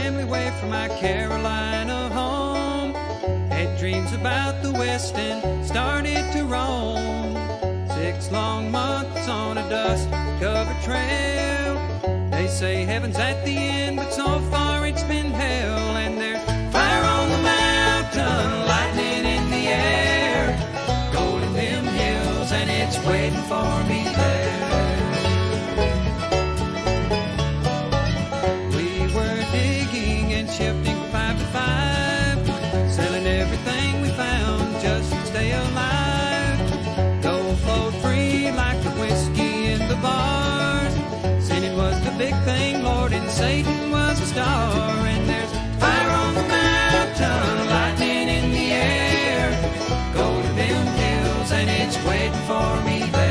family away from my Carolina home. Had dreams about the West and started to roam. 6 long months on a dust-covered trail. They say heaven's at the end, but so far it's been hell. And there's fire on the mountain, lightning in the air, gold in them hills, and it's waiting for me there. We were digging and shifting 5 to 5, selling everything we found just to stay alive. Gold flowed free like the whiskey in the bars. Sinning was the big thing, Lord, and Satan was a star. And there's fire on the mountain, lightning in the air, gold in them hills, and it's waiting for me there.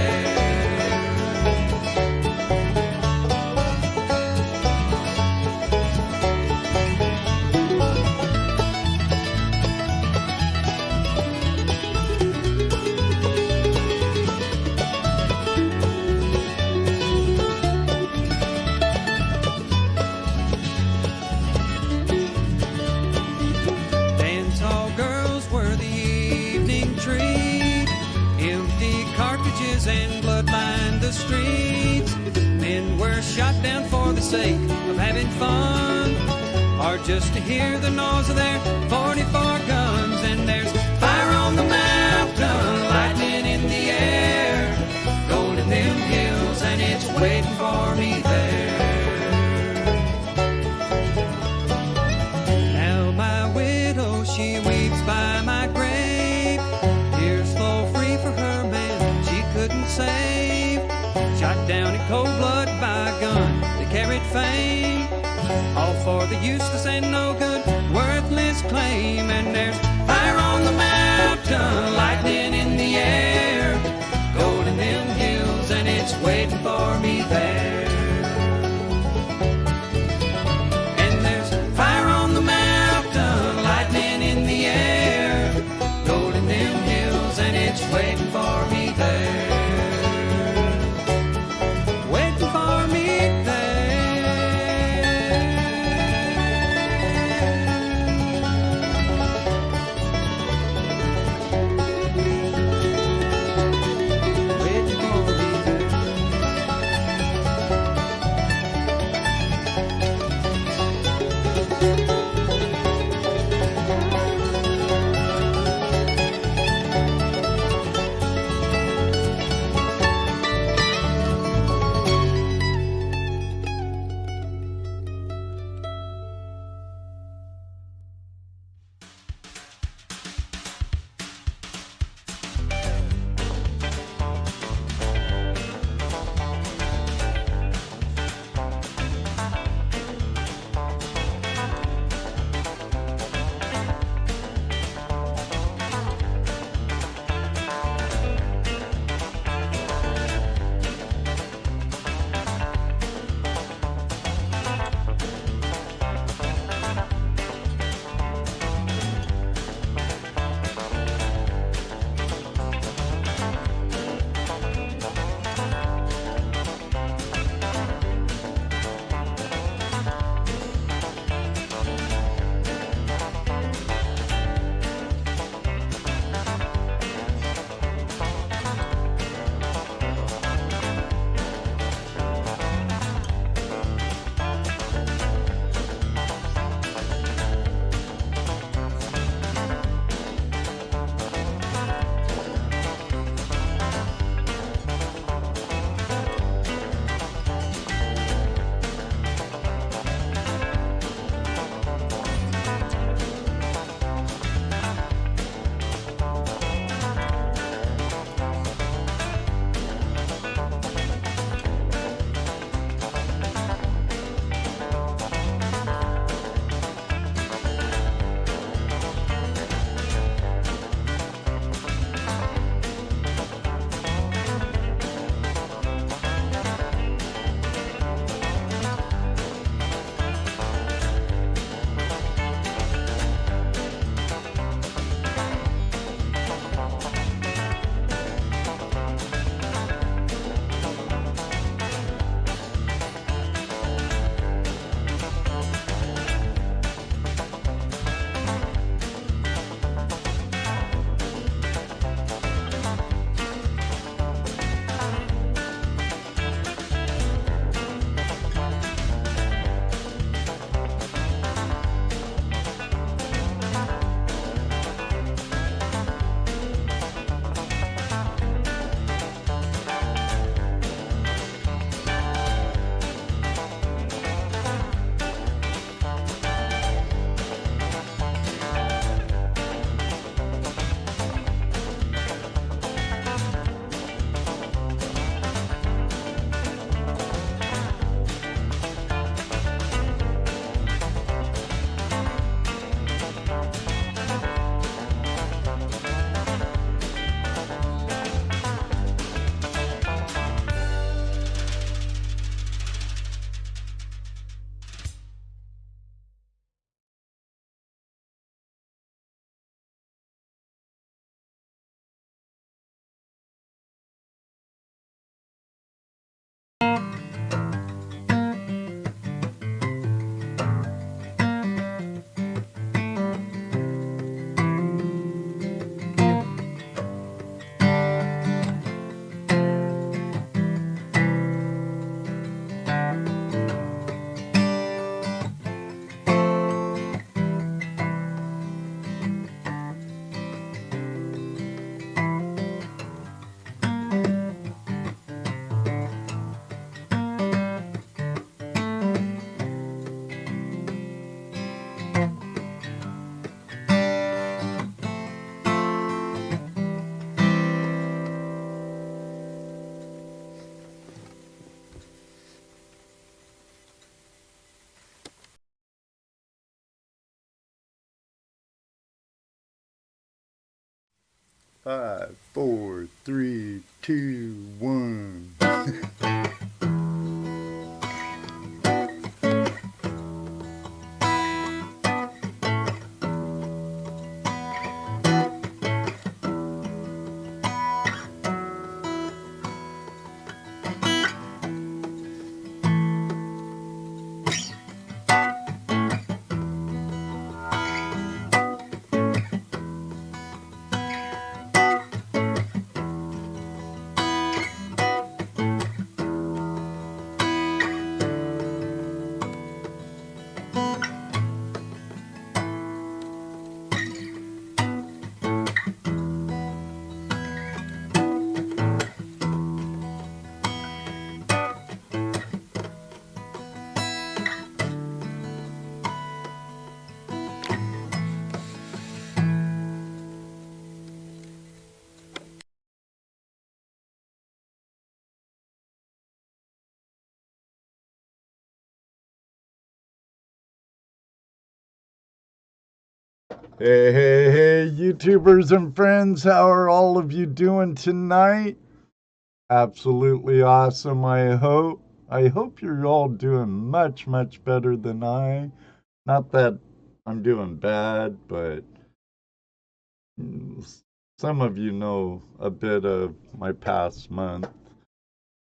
And blood lined the streets. Men were shot down for the sake of having fun, or just to hear the noise of their 44 guns. And there's fire on the mountain, lightning in the air, gold in them hills, and it's waiting for me there. Now my widow, she weeps by my grave. Tears flow free for her man couldn't save. Shot down in cold blood by a gun that carried fame, all for the useless and no good, worthless claim. And there's fire on the mountain, lightning in the air, gold in them hills, and it's waiting for me there. And there's fire on the mountain, lightning in the air, gold in them hills, and it's waiting for me there. 5, 4, 3, 2, 1. Hey, YouTubers and friends, how are all of you doing tonight? Absolutely awesome, I hope. I hope you're all doing much, much better than I. Not that I'm doing bad, but some of you know a bit of my past month.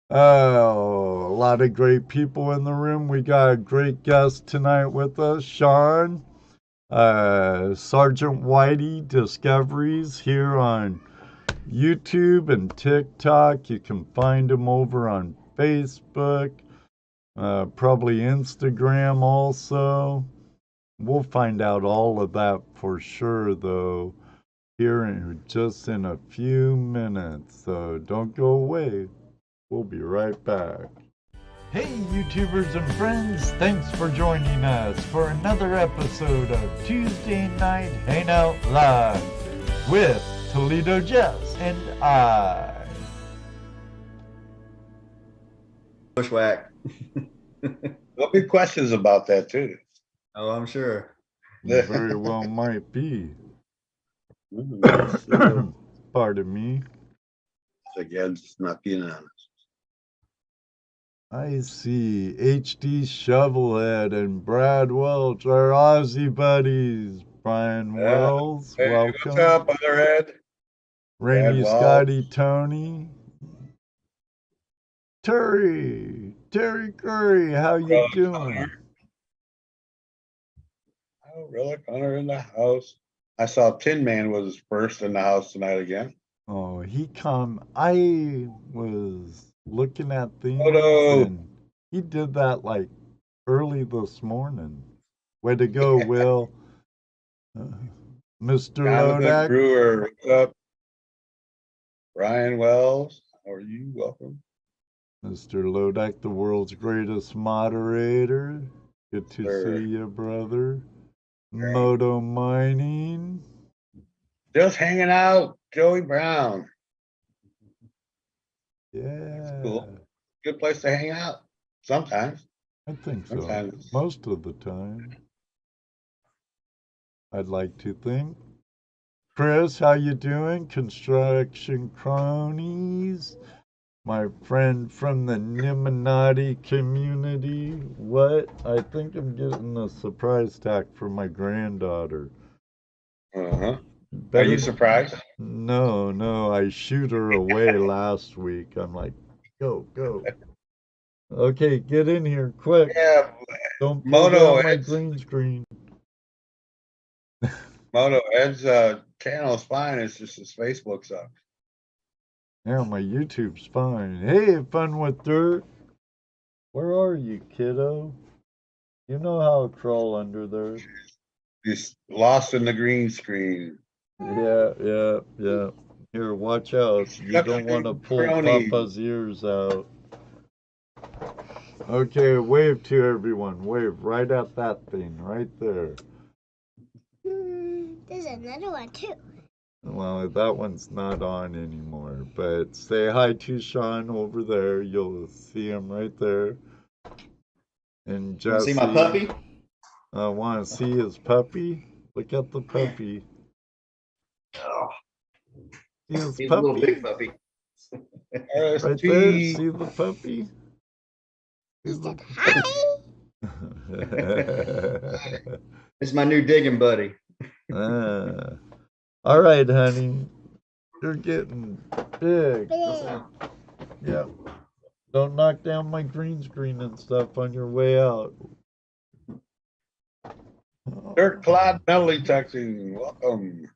Oh, a lot of great people in the room. We got a great guest tonight with us, Sean. Sgt Whitey Discoveries here on YouTube and TikTok. You can find him over on Facebook, probably Instagram also. We'll find out all of that for sure, though, here in just in a few minutes. So don't go away. We'll be right back. Hey, YouTubers and friends, thanks for joining us for another episode of Tuesday Night Hangout Live with ToledoJess and I. Bushwhack. There'll be questions about that too. Oh, I'm sure. You very well might be. Pardon me. Again, just not being honest. I see HD Shovelhead and Brad Welch, our Aussie buddies. Brian Wells, Hey, welcome. what's up, Otherhead? Rainy Brad Scotty Welch. Tony. Terry Curry, how you Relic doing? Hunter. Oh, Relic Hunter in the house. I saw Tin Man was first in the house tonight again. Oh, I was looking at things and he did that like early this morning. Way to go, Will. Mr. Jonathan Lodak. Brewer, what's up? Ryan Wells, how are you? Welcome. Mr. Lodak, the world's greatest moderator. Good to see you, brother. Moto Mining. Just hanging out, Joey Brown. Yeah. That's cool. Good place to hang out. Sometimes. I think so. Sometimes. Most of the time. I'd like to think. Chris, how you doing? Construction Cronies. My friend from the Niminati community. What? I think I'm getting a surprise tack for my granddaughter. Uh-huh. Are you surprised? No. I shoot her away last week. I'm like, go. Okay, get in here quick. Yeah. Don't pull down my green screen. Moto, Ed's channel's fine. It's just his Facebook sucks. Yeah, my YouTube's fine. Hey, Fun with Dirt. Where are you, kiddo? You know how to crawl under there. He's lost in the green screen. Yeah. Here, watch out. You don't want to pull Papa's ears out. Okay, wave to everyone. Wave right at that thing, right there. There's another one too. Well, that one's not on anymore, but say hi to Sean over there. You'll see him right there. And Jesse. See my puppy? I want to see his puppy. Look at the puppy. Oh. His He's a little puppy. big puppy. Right there. See the puppy? He said, hi. It's my new digging buddy. All right, honey. You're getting big. Big. Yep. Don't knock down my green screen and stuff on your way out. Dirt Clod Melody texting. Welcome.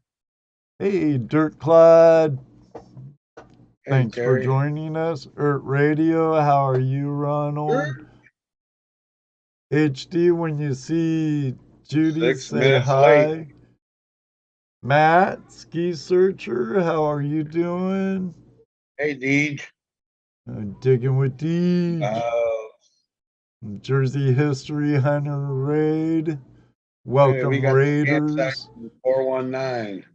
Hey, Dirt Clod. Hey, Thanks for Terry. joining us. Radio, how are you, Ronald? HD, when you see Judy, 6 say minutes hi. late. Matt, Ski Searcher, how are you doing? Hey, Deej. Digging with Deej. Jersey History Hunter Raid. Welcome, we got Raiders. 419.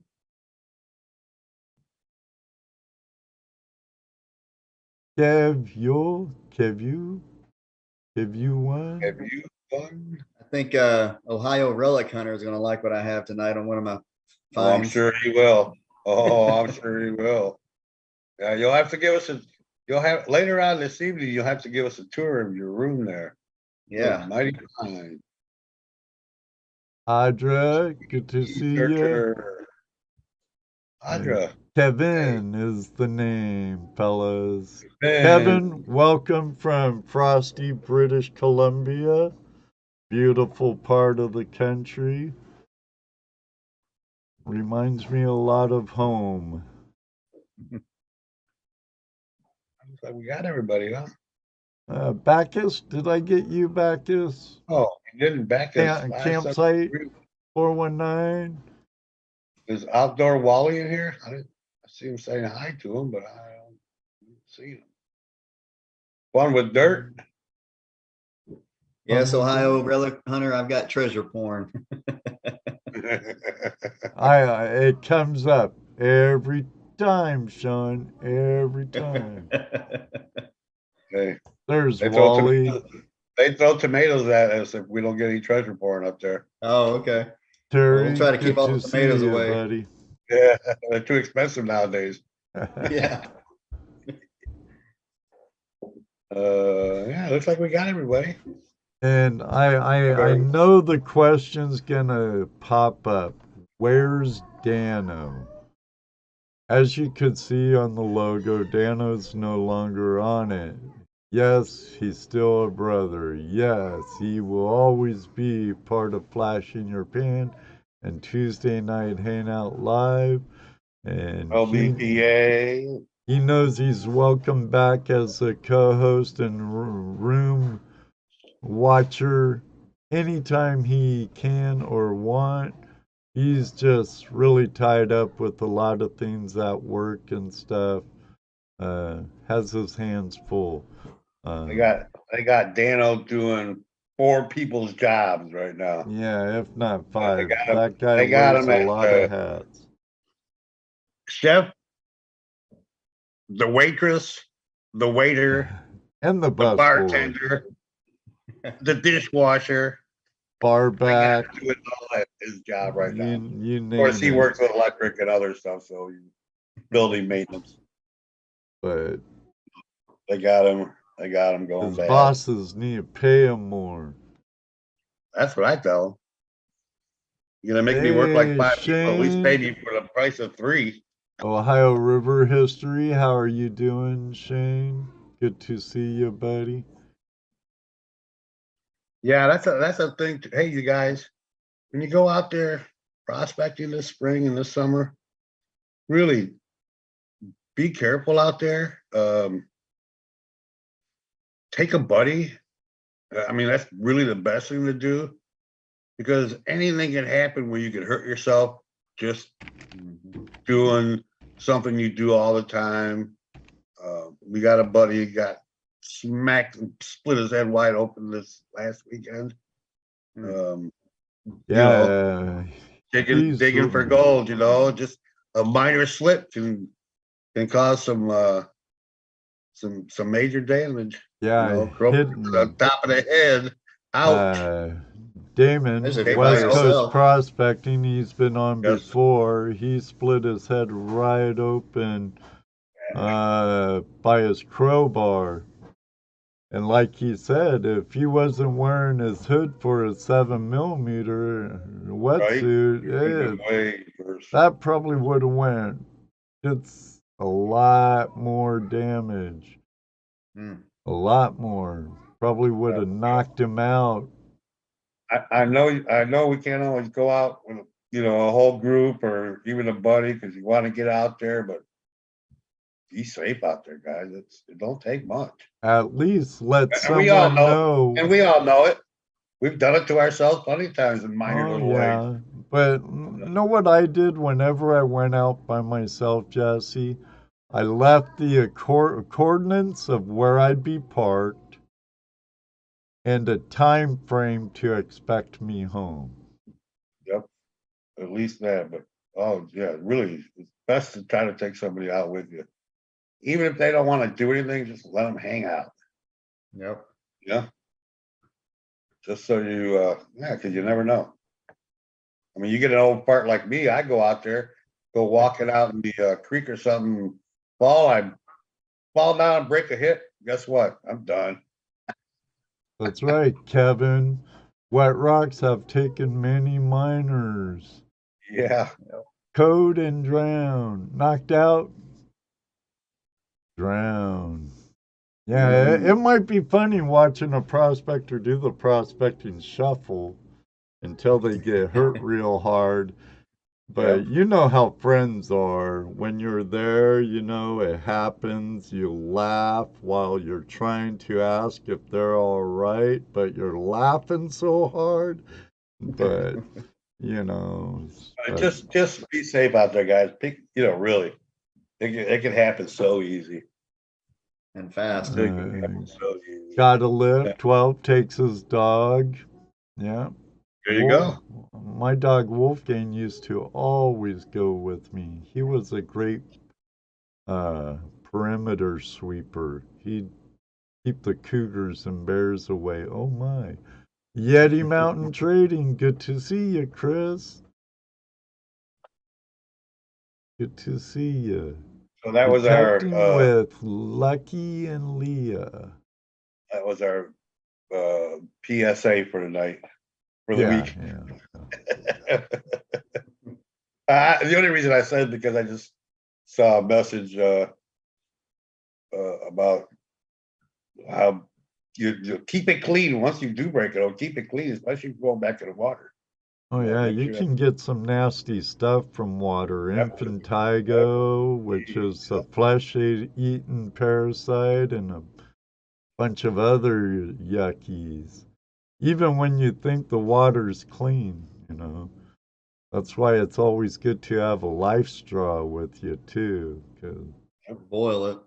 Kev won. Have you won? I think Ohio Relic Hunter is going to like what I have tonight on one of my Oh, I'm finds. sure he will. Oh, I'm sure he will. Yeah, you'll have to give us you'll have later on this evening, you'll have to give us a tour of your room there. Yeah. Mighty fine. Audra, good to see you. Audra. Kevin is the name, fellas. Man. Kevin, welcome from frosty British Columbia. Beautiful part of the country. Reminds me a lot of home. Looks like we got everybody, huh? Bacchus, did I get you, Bacchus? Oh, you didn't back us. Campsite 419. Is Outdoor Wally in here? I see him saying hi to him, but I don't see him. One with dirt. Yes, Ohio Relic Hunter, I've got treasure porn. It comes up every time, Sean. Every time. Hey, There's Wally. They throw tomatoes at us if we don't get any treasure porn up there. Oh, okay. Terry, We'll try to keep all the tomatoes away, buddy. Yeah, they're too expensive nowadays. Yeah. Yeah, looks like we got everybody. And I know the question's gonna pop up. Where's Dano? As you could see on the logo, Dano's no longer on it. Yes, he's still a brother. Yes, he will always be part of Flash in Your Pan and Tuesday Night Hangout Live. And LBPA. he knows he's welcome back as a co-host and room watcher anytime he can or want. He's just really tied up with a lot of things at work and stuff. Has his hands full. They got Dano doing 4 people's jobs right now. Yeah, if not 5. That guy wears a lot of hats. Chef, the waitress, the waiter, And the busboy. bartender, the dishwasher. Barback. Doing all at his job right now. You Of course, he name it. works with electric and other stuff, so building maintenance. But They got him going his bad. bosses need to pay him more. That's what I tell him. You're gonna make me work like 5 people, at least pay me for the price of 3. Ohio River History, how are you doing, Shane? Good to see you, buddy. Yeah, that's a thing. Hey, you guys, when you go out there prospecting this spring and this summer, really be careful out there. Take a buddy. I mean, that's really the best thing to do, because anything can happen where you could hurt yourself just doing something you do all the time. We got a buddy who got smacked and split his head wide open this last weekend. Digging for gold, just a minor slip can cause some major damage. Yeah, Croak to the top of the head. Ouch. Damon, There's a by West Coast yourself. Prospecting, he's been on Yes. before. He split his head right open by his crowbar. And like he said, if he wasn't wearing his hood for a 7mm wetsuit, Could've been way worse. that probably would have went. It's a lot more damage. Hmm. A lot more. Probably would have knocked him out. I know we can't always go out with, a whole group or even a buddy because you want to get out there, but be safe out there, guys. It don't take much. At least let And we all someone know, know. and we all know it. We've done it to ourselves plenty of times in minor Oh, little ways. yeah. But you know what I did whenever I went out by myself, Jesse? I left the coordinates of where I'd be parked and a time frame to expect me home. Yep. At least that, but oh yeah, really, it's best to try to take somebody out with you. Even if they don't want to do anything, just let them hang out. Yep. Yeah. Just so you, because you never know. I mean, you get an old part like me, I go out there, go walking out in the creek or something, I fall down, break a hip. Guess what? I'm done. That's right, Kevin. Wet rocks have taken many miners. Yeah. Code and drown. Knocked out. Drown. Yeah, it might be funny watching a prospector do the prospecting shuffle until they get hurt real hard. But you know how friends are. When you're there, it happens. You laugh while you're trying to ask if they're all right, but you're laughing so hard. But, Just be safe out there, guys. Really, it can happen so easy. And fast. It can happen so easy. Got a lift. 12 takes his dog. Yeah. There you go. My dog Wolfgang used to always go with me. He was a great perimeter sweeper. He'd keep the cougars and bears away. Oh my. Yeti Mountain Trading. Good to see you, Chris. Good to see you. So that was our with Lucky and Leah. That was our PSA for tonight, for the week. Yeah. The only reason I said because I just saw a message about how you keep it clean once you do break it. Keep it clean, especially going back to the water. Oh yeah, you can get some nasty stuff from water. Infantigo, which is a flesh-eating parasite, and a bunch of other yuckies. Even when you think the water's clean, That's why it's always good to have a life straw with you too, because boil it.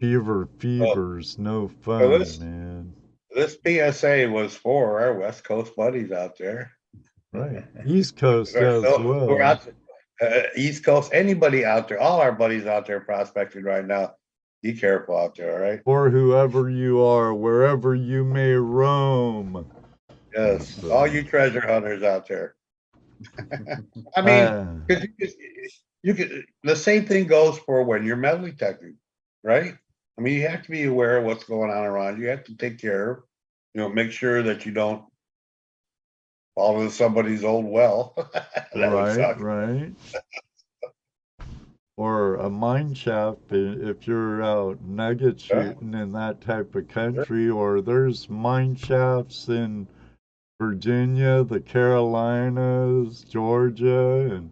Fever's no fun, man. This PSA was for our West Coast buddies out there. Right. East Coast as well. We're out East Coast, anybody out there, all our buddies out there prospecting right now. Be careful out there, all right? Or whoever you are, wherever you may roam. Yes, all you treasure hunters out there. I mean, because you could. The same thing goes for when you're metal detecting, right? I mean, you have to be aware of what's going on around you. You have to take care of, make sure that you don't fall into somebody's old well. Right. Or a mine shaft if you're out nugget shooting in that type of country, or there's mine shafts in Virginia, the Carolinas, Georgia, and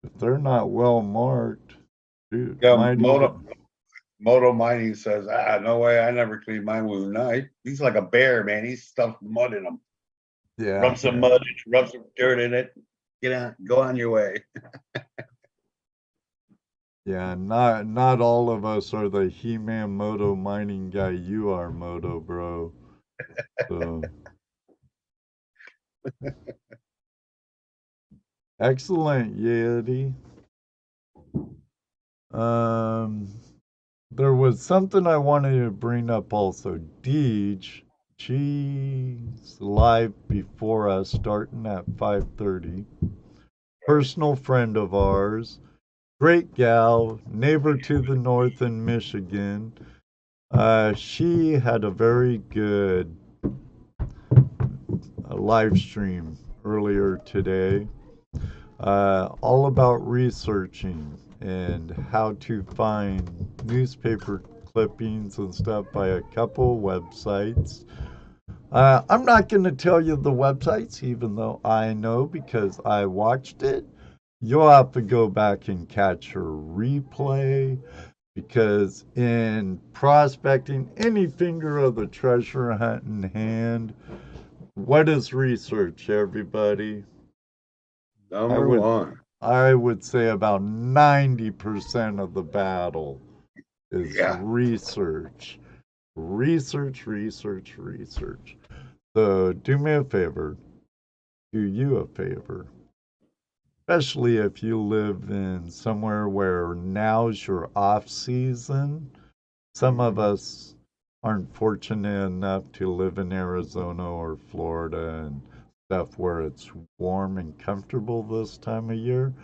if they're not well marked, dude, Moto Mining says, no way, I never clean mine with a knife. He's like a bear, man. He stuffed mud in them. Yeah. Rub some mud, rub some dirt in it. Get out, go on your way. Yeah, not all of us are the He-Man Moto Mining guy you are, Moto Bro. So. Excellent, Yeti. There was something I wanted to bring up also. Deej, She's live before us, starting at 5:30. Personal friend of ours, great gal, neighbor to the north in Michigan. She had a very good live stream earlier today, all about researching and how to find newspaper clippings and stuff by a couple websites. I'm not going to tell you the websites, even though I know because I watched it. You'll have to go back and catch her replay because in prospecting, any finger of the treasure hunt in hand, what is research, everybody? Number one. I would say about 90% of the battle is Yeah. research. Research. So do me a favor, do you a favor, especially if you live in somewhere where now's your off season. Some of us aren't fortunate enough to live in Arizona or Florida and stuff where it's warm and comfortable this time of year.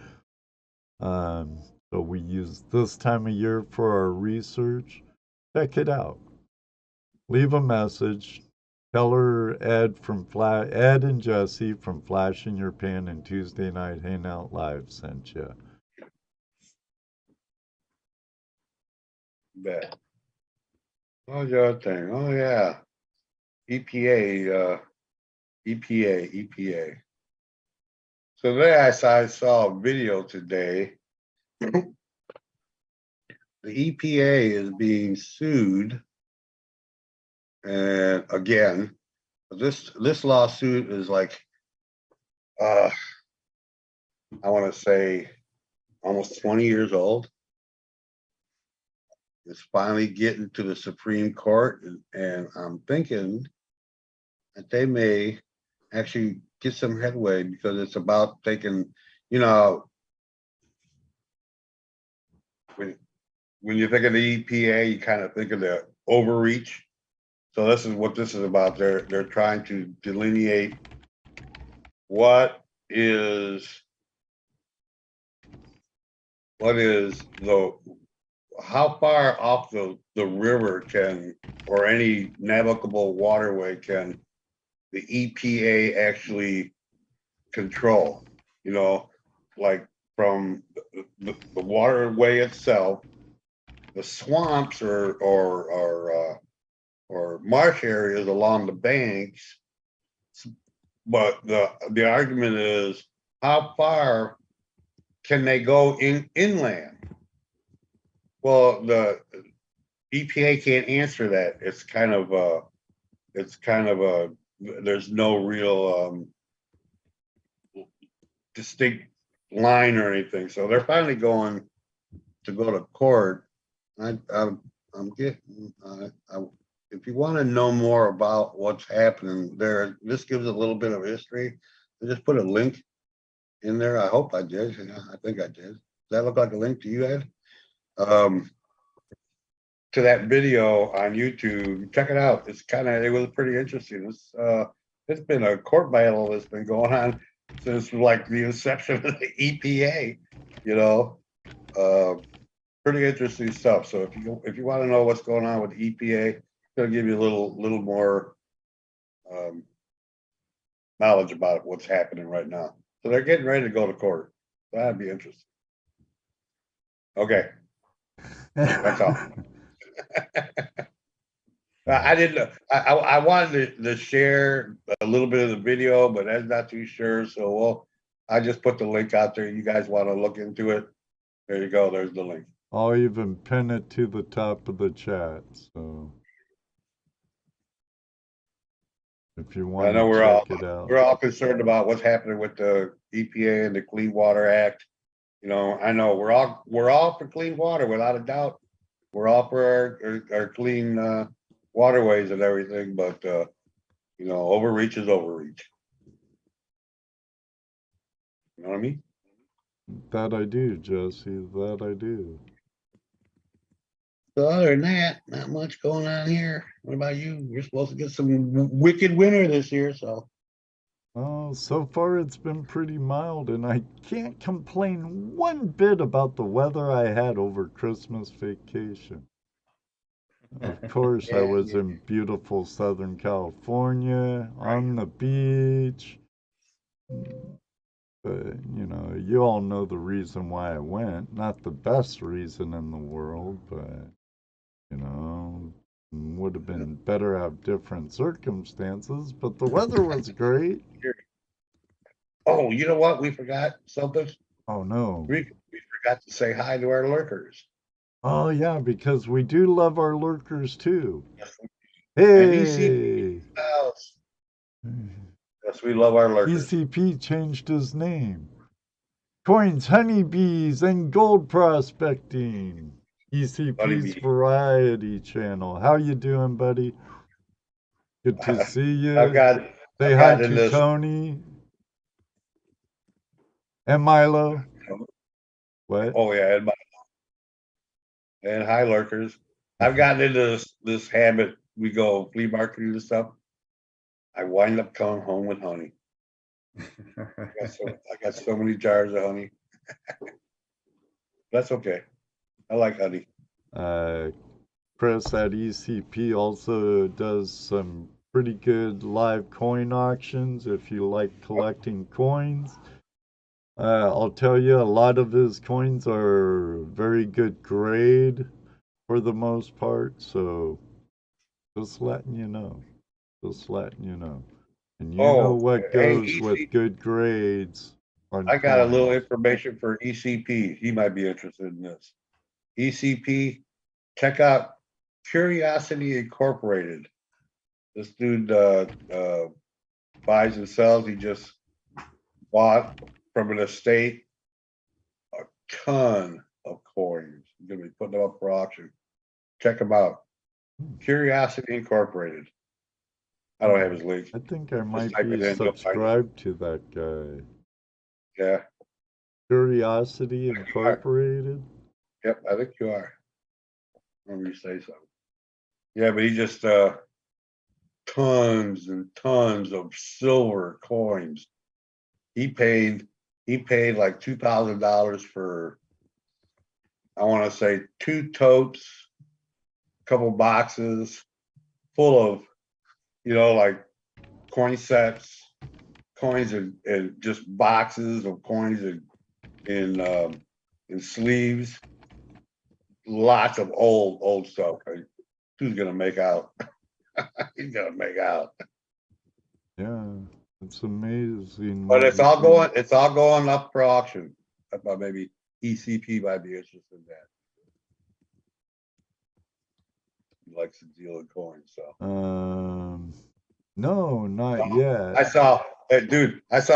So we use this time of year for our research. Check it out. Leave a message. Tell her Ed and Jesse from Flash in Your Pan and Tuesday Night Hangout Live sent you. Bet. What was the other thing? Oh yeah. EPA. So today I saw a video today. The EPA is being sued, and again, this lawsuit is like, I want to say, almost 20 years old. It's finally getting to the Supreme Court, and I'm thinking that they may actually get some headway because it's about taking, you know, when you think of the EPA, you kind of think of the overreach. So this is what this is about. They're trying to delineate how far off the river can, or any navigable waterway can the EPA actually control, you know, like from the waterway itself, the swamps or marsh areas along the banks. But the argument is, how far can they go inland? Well, the EPA can't answer that. It's kind of a there's no real distinct line or anything. So they're finally going to go to court. I'm getting. If you want to know more about what's happening there, this gives a little bit of history. I just put a link in there. I hope I did. I think I did. Does that look like a link to you, Ed? To that video on YouTube. Check it out. It was pretty interesting. It's been a court battle that's been going on since like the inception of the EPA, you know. Pretty interesting stuff. So if you want to know what's going on with the EPA, it'll give you a little more knowledge about what's happening right now. So they're getting ready to go to court. That'd be interesting. Okay. That's all. I didn't. I wanted to share a little bit of the video, but Ed's not too sure. So I just put the link out there. You guys want to look into it? There you go. There's the link. I'll even pin it to the top of the chat. So if you want to check it out, we're all concerned about what's happening with the EPA and the Clean Water Act. You know, I know we're all for clean water without a doubt. We're all for our clean waterways and everything, but you know, overreach is overreach. You know what I mean? That I do, Jesse. That I do. So other than that, not much going on here. What about you? You're supposed to get some wicked winter this year, so Oh, so far it's been pretty mild, and I can't complain one bit about the weather I had over Christmas vacation. Of course, I Yeah, was in beautiful Southern California on the beach. But, you all know the reason why I went. Not the best reason in the world, but, would have been better to have different circumstances. But the weather was great. oh, you know what? We forgot something. Oh, no. We forgot to say hi to our lurkers. Oh, yeah, because we do love our lurkers, too. Yes, and Hey! house. Yes, we love our lurkers. ECP changed his name. Coins, honeybees, and gold prospecting. ECP's Honeybee. variety channel. How you doing, buddy? Good to see you. I've got Say hi in to this. Tony and Milo. What? Oh yeah, and hi lurkers. I've gotten into this habit. We go flea marketing and stuff. I wind up coming home with honey. I got so many jars of honey. That's okay. I like honey. Chris at ECP also does some pretty good live coin auctions if you like collecting coins. I'll tell you, a lot of his coins are very good grade for the most part, so just letting you know. Just letting you know. And you know what goes with good grades on I got a little coins. information for ECP. He might be interested in this. ECP, check out Curiosity Incorporated. This dude buys and sells. He just bought from an estate a ton of coins. He's gonna be putting them up for auction. Check him out. Curiosity Incorporated. I don't have his link. I think I might type it be in, you'll find it. subscribed to that guy. Yeah. Curiosity Incorporated. Yep, I think you are. Remember you say something. Yeah, but he just tons and tons of silver coins. He paid like $2,000 for, I want to say 2 totes, a couple boxes full of, like coin sets, coins and just boxes of coins in sleeves, lots of old stuff. Who's gonna make out? He's gonna make out. Yeah, it's amazing. But it's all going up for auction. I thought maybe ECP might be interested in that. He likes to deal in coins, so. No, not yet. I saw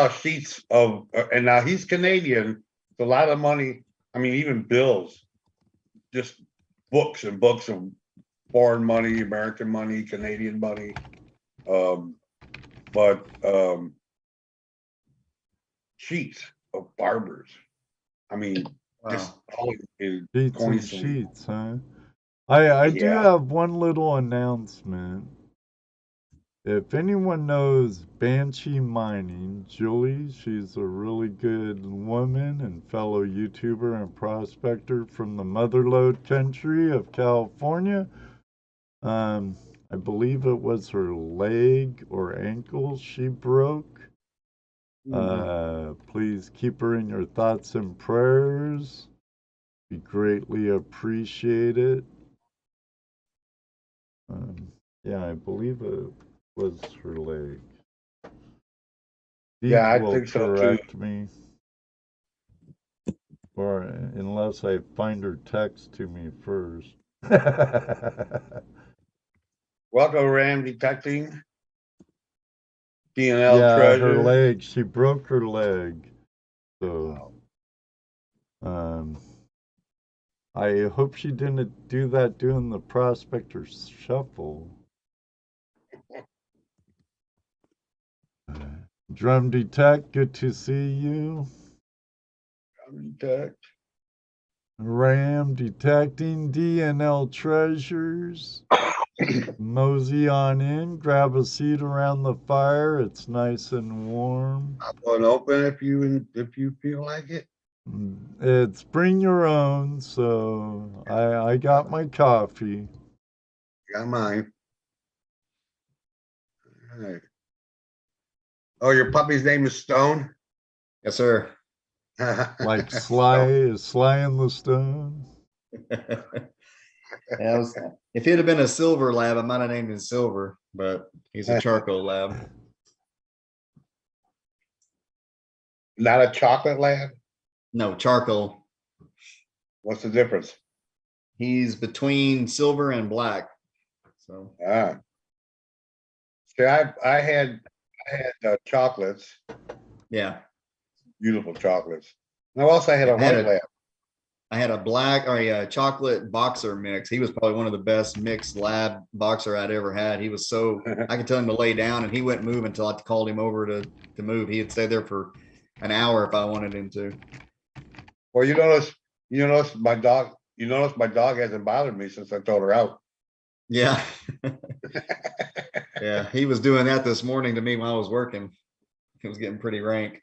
sheets of, and now he's Canadian. It's a lot of money. I mean, even bills, just books and books of foreign money, American money, Canadian money. But sheets of barbers. I mean, just all in Sheets and coins. sheets, huh? I do have one little announcement. If anyone knows Banshee Mining, Julie, she's a really good woman and fellow YouTuber and prospector from the motherlode country of California. I believe it was her leg or ankle she broke. Please keep her in your thoughts and prayers. We greatly appreciate it. Yeah, I believe it was her leg. Steve I will think so correct too. me. Or unless I find her text to me first. Welcome, Ram Detecting. DNL yeah, Treasure. her leg. She broke her leg. So, I hope she didn't do that doing the prospector shuffle. Drum Detect, good to see you. Drum Detect. Ram detecting DNL treasures. Mosey on in, grab a seat around the fire. It's nice and warm. I'm going to open if you feel like it. It's bring your own, so I got my coffee. Got mine. All right. Oh, your puppy's name is Stone? Yes, sir. Like Sly in the Stone. Yeah, if he'd have been a silver lab, I might have named him Silver, but he's a charcoal lab. Not a chocolate lab? No, charcoal. What's the difference? He's between silver and black. So See, I had chocolates, yeah, beautiful chocolates. And I also had a white lab. I had a black or a chocolate boxer mix. He was probably one of the best mixed lab boxer I'd ever had. He was so, I could tell him to lay down and he wouldn't move until I called him over to move. He'd stay there for an hour if I wanted him to. Well, you notice my dog hasn't bothered me since I told her out. Yeah. Yeah, he was doing that this morning to me while I was working. It was getting pretty rank.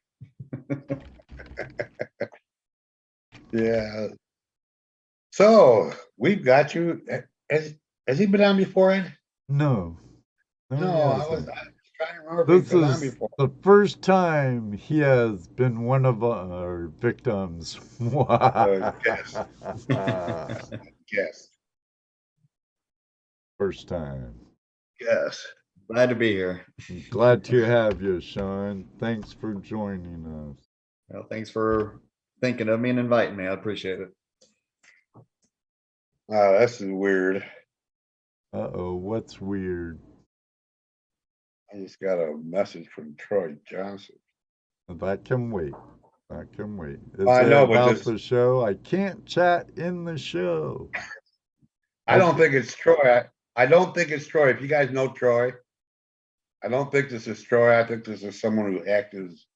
Yeah. So we've got you. Has he been on before, Ed? No. No, I was trying to remember if he's This been on is before. the first time he has been one of our victims. Yes. Yes. First time. Yes. Glad to be here. Glad to have you, Sean. Thanks for joining us. Well, thanks for thinking of me and inviting me. I appreciate it. This is weird. Uh-oh, what's weird? I just got a message from Troy Johnson. That can wait. That can wait. Is I it know, but about the show? I can't chat in the show. I don't think it's Troy. I don't think it's Troy. If you guys know Troy, I don't think this is Troy. I think this is someone who acted as.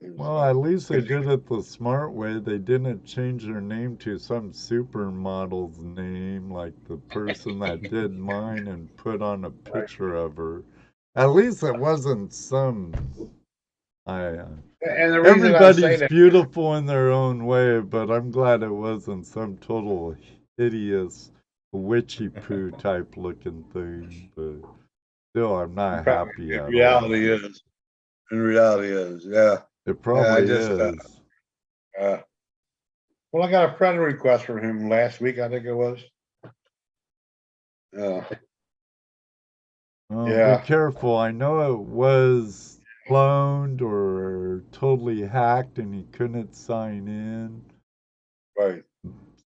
Well, at least they did it the smart way. They didn't change their name to some supermodel's name, like the person that did mine and put on a picture of her. At least it wasn't some. And the reason I say Everybody's that, beautiful in their own way, but I'm glad it wasn't some total hideous witchy poo type looking thing. But still, I'm not happy at all. In reality is, yeah. It probably is. Well, I got a friend request from him last week, I think it was. Oh, Yeah. Be careful. I know it was cloned or totally hacked and he couldn't sign in. Right.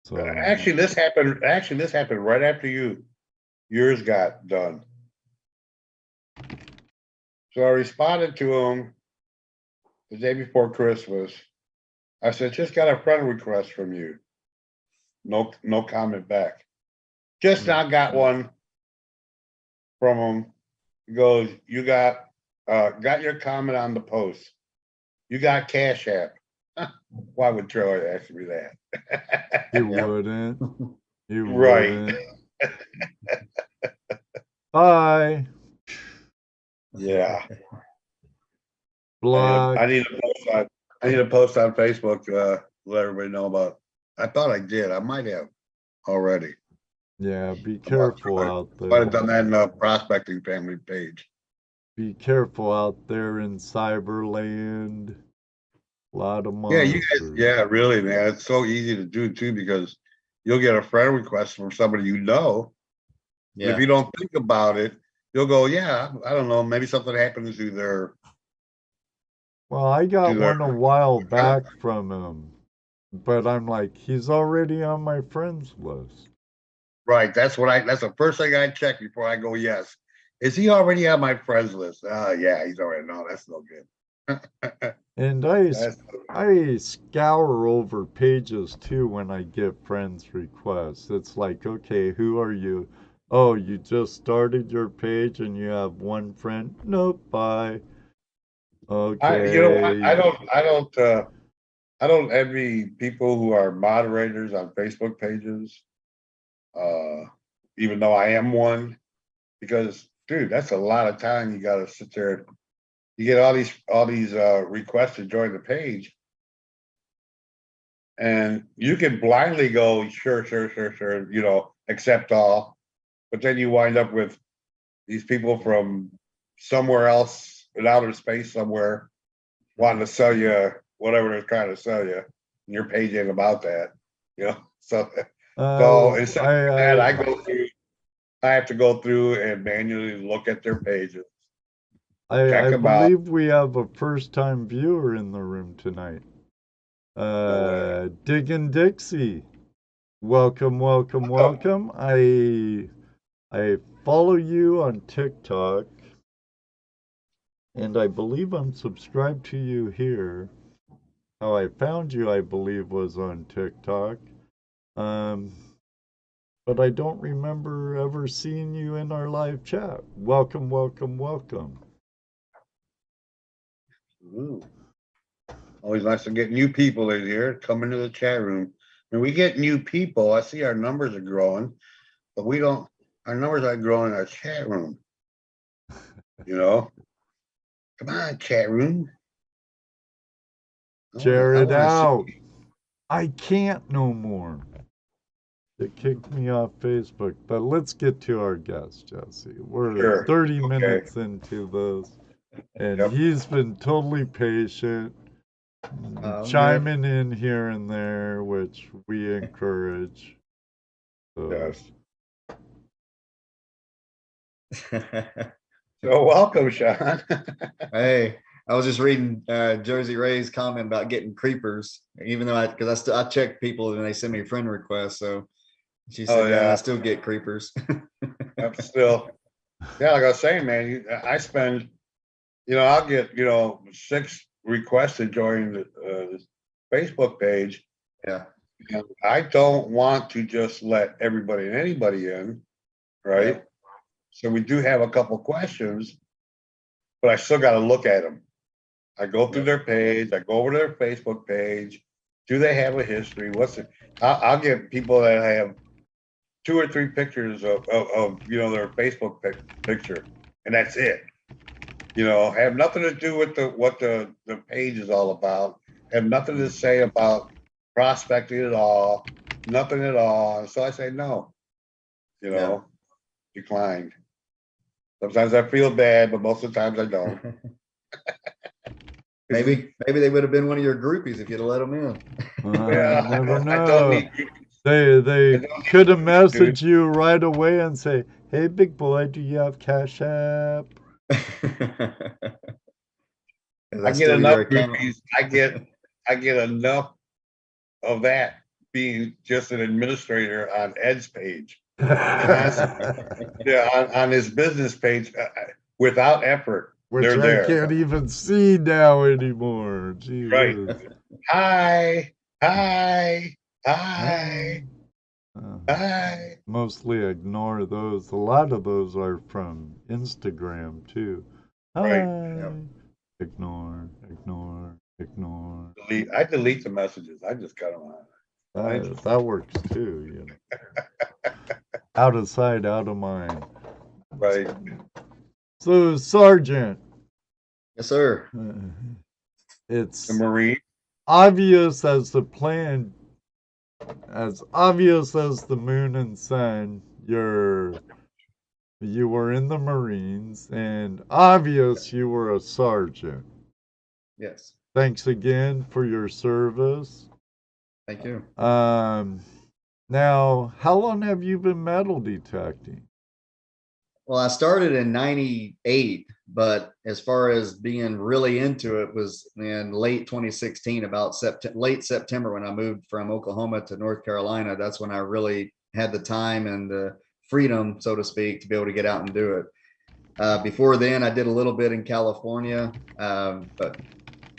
So Actually, this happened right after yours got done. So I responded to him the day before Christmas. I said, just got a friend request from you. No comment back. Just now got one from him. He goes, you got your comment on the post. You got Cash App. Why would Troy ask me that? he wouldn't. He Right. wouldn't. Bye. Yeah. Block. I need a post on Facebook to let everybody know about. I thought I did. I might have already. Yeah, be careful out there. Might have done that in the prospecting family page. Be careful out there in Cyberland. A lot of Yeah, monsters. you guys. Yeah, really, man. It's so easy to do too because you'll get a friend request from somebody you know. Yeah. If you don't think about it, you'll go, yeah, I don't know, maybe something happened to their. Well, I got one a while back from him, but I'm like, he's already on my friends list. Right. That's the first thing I check before I go, yes. Is he already on my friends list? Yeah, he's already. No, that's no good. And I scour over pages too when I get friends requests. It's like, okay, who are you? Oh, you just started your page and you have one friend? Nope, bye. Okay. You know what? I don't envy people who are moderators on Facebook pages, even though I am one, because dude, that's a lot of time you got to sit there. You get all these requests to join the page, and you can blindly go sure, you know, accept all, but then you wind up with these people from somewhere else in outer space somewhere wanting to sell you whatever they're trying to sell you. And your page ain't about that, you know. So instead of that, I have to go through and manually look at their pages. I believe we have a first-time viewer in the room tonight. Diggin' Dixie. Welcome. I follow you on TikTok, and I believe I'm subscribed to you here. How I found you, I believe, was on TikTok. But I don't remember ever seeing you in our live chat. Welcome. Ooh. Always nice to get new people in here, come into the chat room. When we get new people, I see our numbers are growing, but our numbers aren't growing in our chat room. You know? Come on, chat room. Jared out. I can't no more. It kicked me off Facebook, but let's get to our guest, Jesse. We're 30 minutes into this, and he's been totally patient, chiming in here and there, which we encourage. Yes. So welcome, Sean. Hey, I was just reading Josie Ray's comment about getting creepers, even though because I check people and they send me friend requests. So she said, I still get creepers. I'm still, like I was saying, man, I spend, I'll get, 6 requests to join the Facebook page. Yeah. And I don't want to just let everybody and anybody in, right? Yeah. So we do have a couple questions, but I still got to look at them. I go through their page, I go over to their Facebook page. Do they have a history? I'll get people that have 2 or 3 pictures of their Facebook picture, and that's it. Have nothing to do with what the page is all about. Have nothing to say about prospecting at all. Nothing at all. So I say no. Declined. Sometimes I feel bad, but most of the times I don't. Maybe they would have been one of your groupies if you'd have let them in. I never know. They could have messaged you right away and say, "Hey, big boy, do you have Cash App?" I get enough groupies. I get enough of that being just an administrator on Ed's page. On his business page, without effort. Which I can't even see now anymore. Jesus. Right. Hi. Mostly ignore those. A lot of those are from Instagram too. Hi. Right. Yep. Ignore. I delete the messages. I just cut them on. That works too. Out of sight, out of mind. Right. So, Sergeant. Yes, sir. It's the Marine. Obvious as the plan, as obvious as the moon and sun. You were in the Marines, and obvious you were a sergeant. Yes. Thanks again for your service. Thank you. Now, how long have you been metal detecting? Well, I started in 98, but as far as being really into it was in late 2016, about late September, when I moved from Oklahoma to North Carolina. That's when I really had the time and the freedom, so to speak, to be able to get out and do it. Before then, I did a little bit in California, but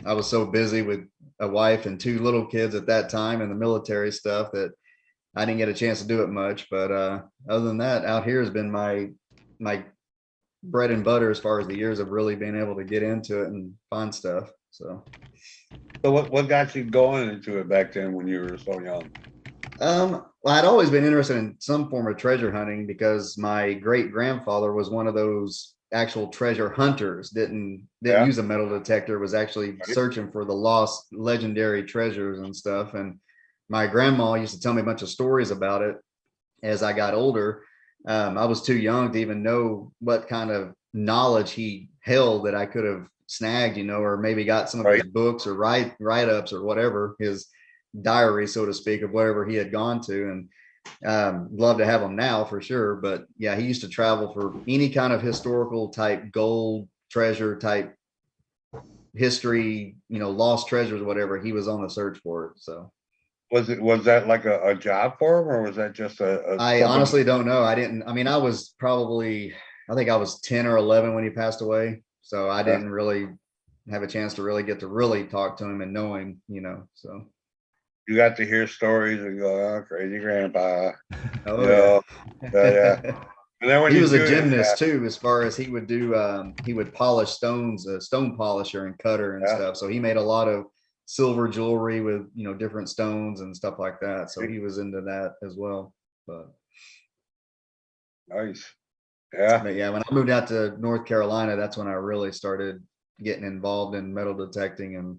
I was so busy with a wife and 2 little kids at that time and the military stuff that I didn't get a chance to do it much. But other than that, out here has been my bread and butter as far as the years of really being able to get into it and find stuff. So, what got you going into it back then when you were so young? well, I'd always been interested in some form of treasure hunting because my great grandfather was one of those actual treasure hunters. Didn't Yeah. use a metal detector. Was actually Right. searching for the lost legendary treasures and stuff. And my grandma used to tell me a bunch of stories about it. As I got older, I was too young to even know what kind of knowledge he held that I could have snagged, or maybe got some of his Right. books or write-ups or whatever, his diary, so to speak, of whatever he had gone to. And love to have them now for sure. But yeah, he used to travel for any kind of historical type gold treasure type history, lost treasures, whatever. He was on the search for it. So Was that like a job for him, or was that just I something- honestly don't know. I mean, I think I was 10 or 11 when he passed away. So I didn't really have a chance to really get to really talk to him and know him, so. you got to hear stories and go, oh, crazy grandpa. Oh, You know, yeah. And then when He you was a do it, gymnast too, as far as he would do, he would polish stones, a stone polisher and cutter and Yeah. stuff. So he made a lot of silver jewelry with, different stones and stuff like that. So he was into that as well. But nice. Yeah. yeah, when I moved out to North Carolina, that's when I really started getting involved in metal detecting and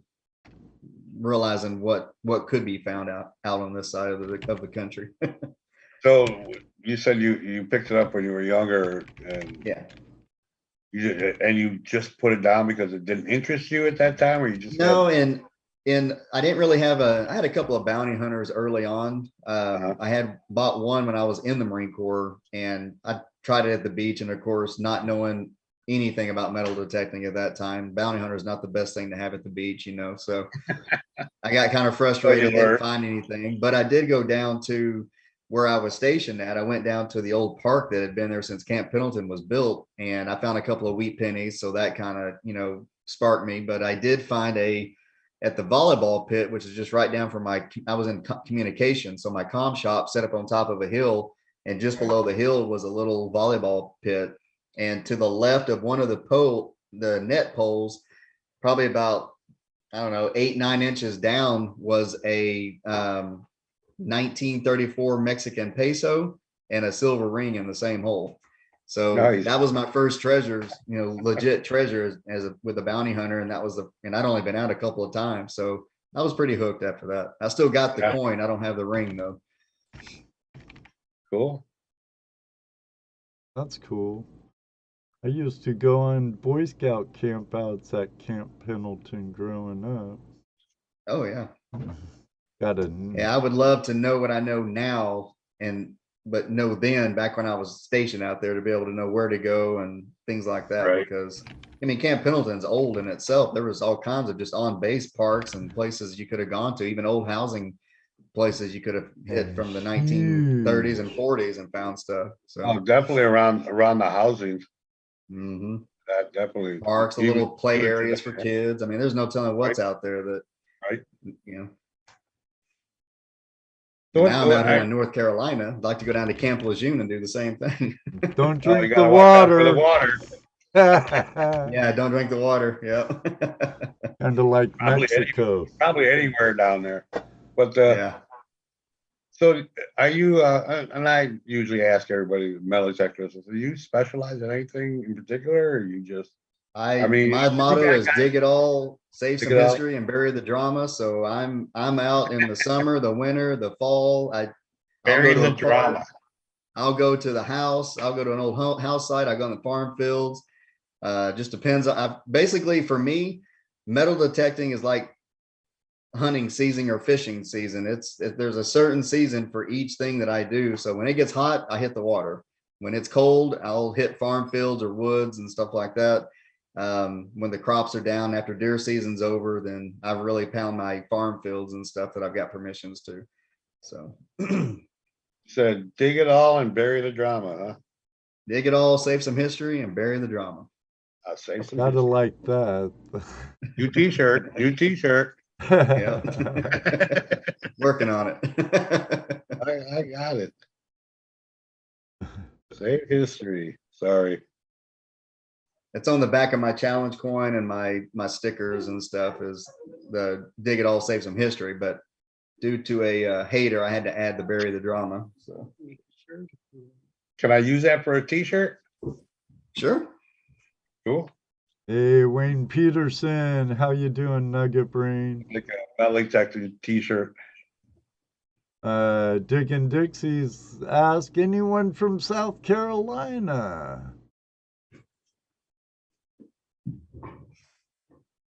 realizing what could be found out on this side of the country. So you said you picked it up when you were younger, and Yeah. you just put it down because it didn't interest you at that time, or you just No, and I didn't really I had a couple of bounty hunters early on. I had bought one when I was in the Marine Corps, and I tried it at the beach, and of course, not knowing anything about metal detecting at that time, bounty hunter is not the best thing to have at the beach, so I got kind of frustrated, didn't find anything. But I did go down to where I was stationed at. I went down to the old park that had been there since Camp Pendleton was built, and I found a couple of wheat pennies, so that kind of sparked me. But I did find at the volleyball pit, which is just right down from I was in communication, so my comm shop set up on top of a hill, and just below the hill was a little volleyball pit. And to the left of one of the net poles, probably about, I don't know, 8-9 inches down, was a 1934 Mexican peso and a silver ring in the same hole. So Nice. that was my first treasures, legit treasure with a bounty hunter. And and I'd only been out a couple of times. So I was pretty hooked after that. I still got the coin. I don't have the ring though. Cool. That's cool. I used to go on Boy Scout campouts at Camp Pendleton growing up. Oh yeah. Yeah, I would love to know what I know now, but know then, back when I was stationed out there, to be able to know where to go and things like that. Right. Because I mean, Camp Pendleton's old in itself. There was all kinds of just on base parks and places you could have gone to, even old housing places you could have hit from the 1930s and 40s and found stuff. So definitely around the housing. Mhm. That definitely Parks, the little play areas for today. kids. I mean, there's no telling what's out there that, Right. So now I'm out here in North Carolina. I'd like to go down to Camp Lejeune and do the same thing. Don't Oh, you drink the gotta watch out for the water. water. Yeah, don't drink the water. Yeah. Kind of like Probably Mexico. Probably anywhere down there. But Yeah. so are you? And I usually ask everybody, metal detectors, do you specialize in anything in particular, or you just? I mean, My motto is dig it all, save Dig some it all. history, and bury the drama. So I'm out in the summer, the winter, the fall. I'll Bury go to the a drama. park. I'll go to the house. I'll go to an old house site. I go in the farm fields. Just depends on. Basically, for me, metal detecting is like hunting season or fishing season. There's a certain season for each thing that I do. So when it gets hot, I hit the water. When it's cold, I'll hit farm fields or woods and stuff like that. When the crops are down after deer season's over, then I really pound my farm fields and stuff that I've got permissions to. So Said dig it all and bury the drama, huh? dig it all, save some history, and bury the drama. I'll save some. Gotta like that. New t-shirt. New t-shirt. Yeah. Working on it. I got it. Save history. Sorry. it's on the back of my challenge coin and my stickers and stuff is the dig it all, save some history. But due to a hater, I had to add the bury the drama. So Can I use that for a t-shirt? sure. Cool. Hey, Wayne Peterson, how you doing, Nugget Brain? I like that t-shirt. Diggin' Dixie's ask anyone from South Carolina.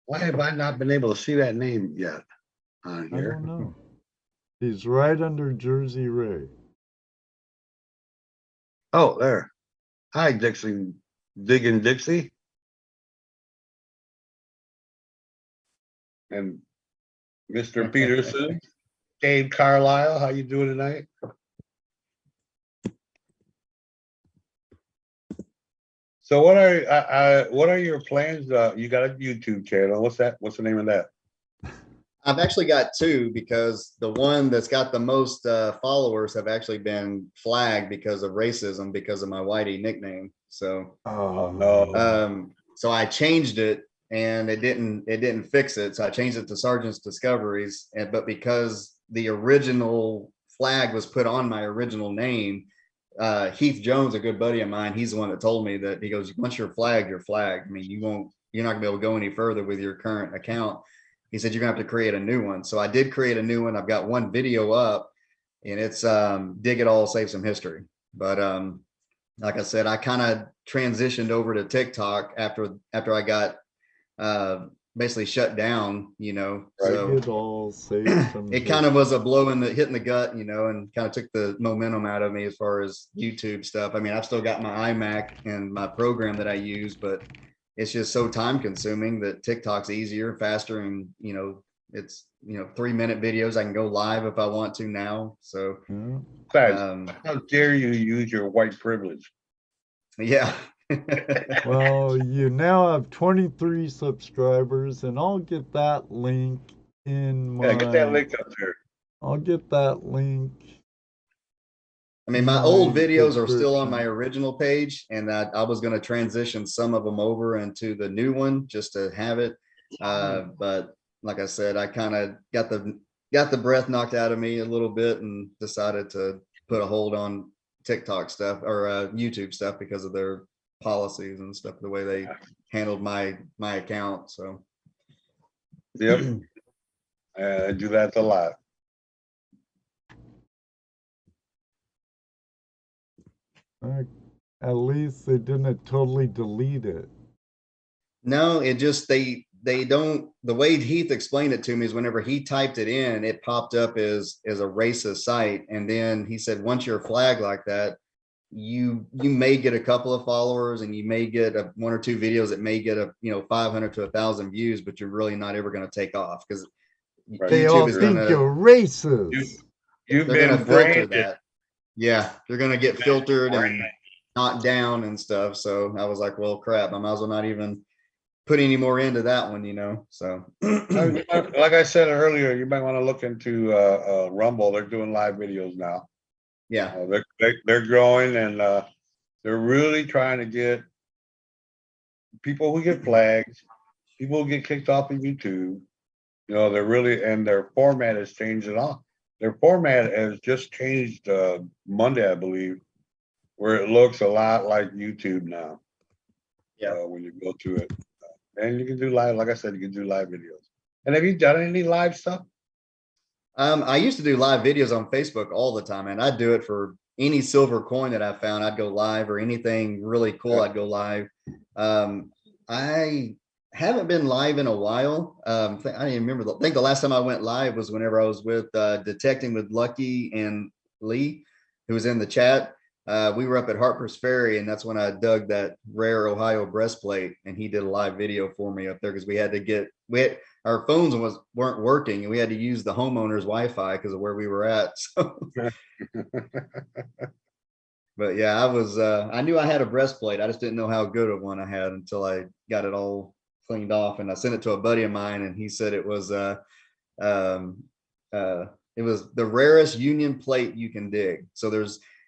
Why have I not been able to see that name yet on I here? don't know. He's right under Jersey Ray. Oh, there. Hi, Dixie. Diggin' Dixie. And Mr. Peterson, Dave Carlisle, how you doing tonight? So what are your plans? You got a YouTube channel. What's that? What's the name of that? I've actually got two because the one that's got the most followers have actually been flagged because of racism because of my Whitey nickname. So Oh no. So I changed it and it didn't fix it. So I changed it to Sergeant's Discoveries. But because the original flag was put on my original name, Heath Jones, a good buddy of mine, he's the one that told me that. He goes, once you're flagged, you're flagged. I mean, you're not gonna be able to go any further with your current account. He said, you're gonna have to create a new one. So I did create a new one. I've got one video up and it's dig it all, save some history. But like I said, I kind of transitioned over to TikTok after I got basically shut down, you know. Right. So Dig it all, save some it kind of was a blow in the hit in the gut, you know, and kind of took the momentum out of me as far as YouTube stuff. I mean, I've still got my iMac and my program that I use, but it's just so time consuming that TikTok's easier, faster, and you know, it's 3-minute videos. I can go live if I want to now. So Yeah. Guys, how dare you use your white privilege? yeah. Well, you now have 23 subscribers, and I'll get that link in my. Yeah, get that link up there. I'll get that link. I mean, my old My videos are still on my description. original page, and I was going to transition some of them over into the new one just to have it. But like I said, I kind of got the breath knocked out of me a little bit and decided to put a hold on TikTok stuff or YouTube stuff because of their policies and stuff, the way they handled my account. So Yep. I do that a lot. At least they didn't totally delete it. no, it just they don't. The way Heath explained it to me is whenever he typed it in, it popped up as a racist site, and then he said once you're flagged like that, you may get a couple of followers and you may get one or two videos that may get 500 to 1,000 views, but you're really not ever going to take off because They YouTube all is think gonna, you're racist. You've they're been going to filter branded. that. Yeah, they're going to get filtered and knocked down and stuff. So I was like, well, crap, I might as well not even put any more into that one, So Like I said earlier, you might want to look into Rumble. They're doing live videos now. yeah. They're growing, and they're really trying to get people who get flagged, people who get kicked off of YouTube. They're really, and their format has changed at all. Their format has just changed Monday, I believe, where it looks a lot like YouTube now. Yeah. When you go to it, and you can do live. Like I said, you can do live videos. And have you done any live stuff? I used to do live videos on Facebook all the time, and I'd do it for any silver coin that I found. I'd go live, or anything really cool, I'd go live. I haven't been live in a while. I don't even remember. I think the last time I went live was whenever I was with Detecting with Lucky and Lee, who was in the chat. We were up at Harper's Ferry, and that's when I dug that rare Ohio breastplate, and he did a live video for me up there because our phones weren't working, and we had to use the homeowner's Wi-Fi because of where we were at. So, but yeah, I knew I had a breastplate. I just didn't know how good of one I had until I got it all cleaned off, and I sent it to a buddy of mine, and he said it was the rarest Union plate you can dig. So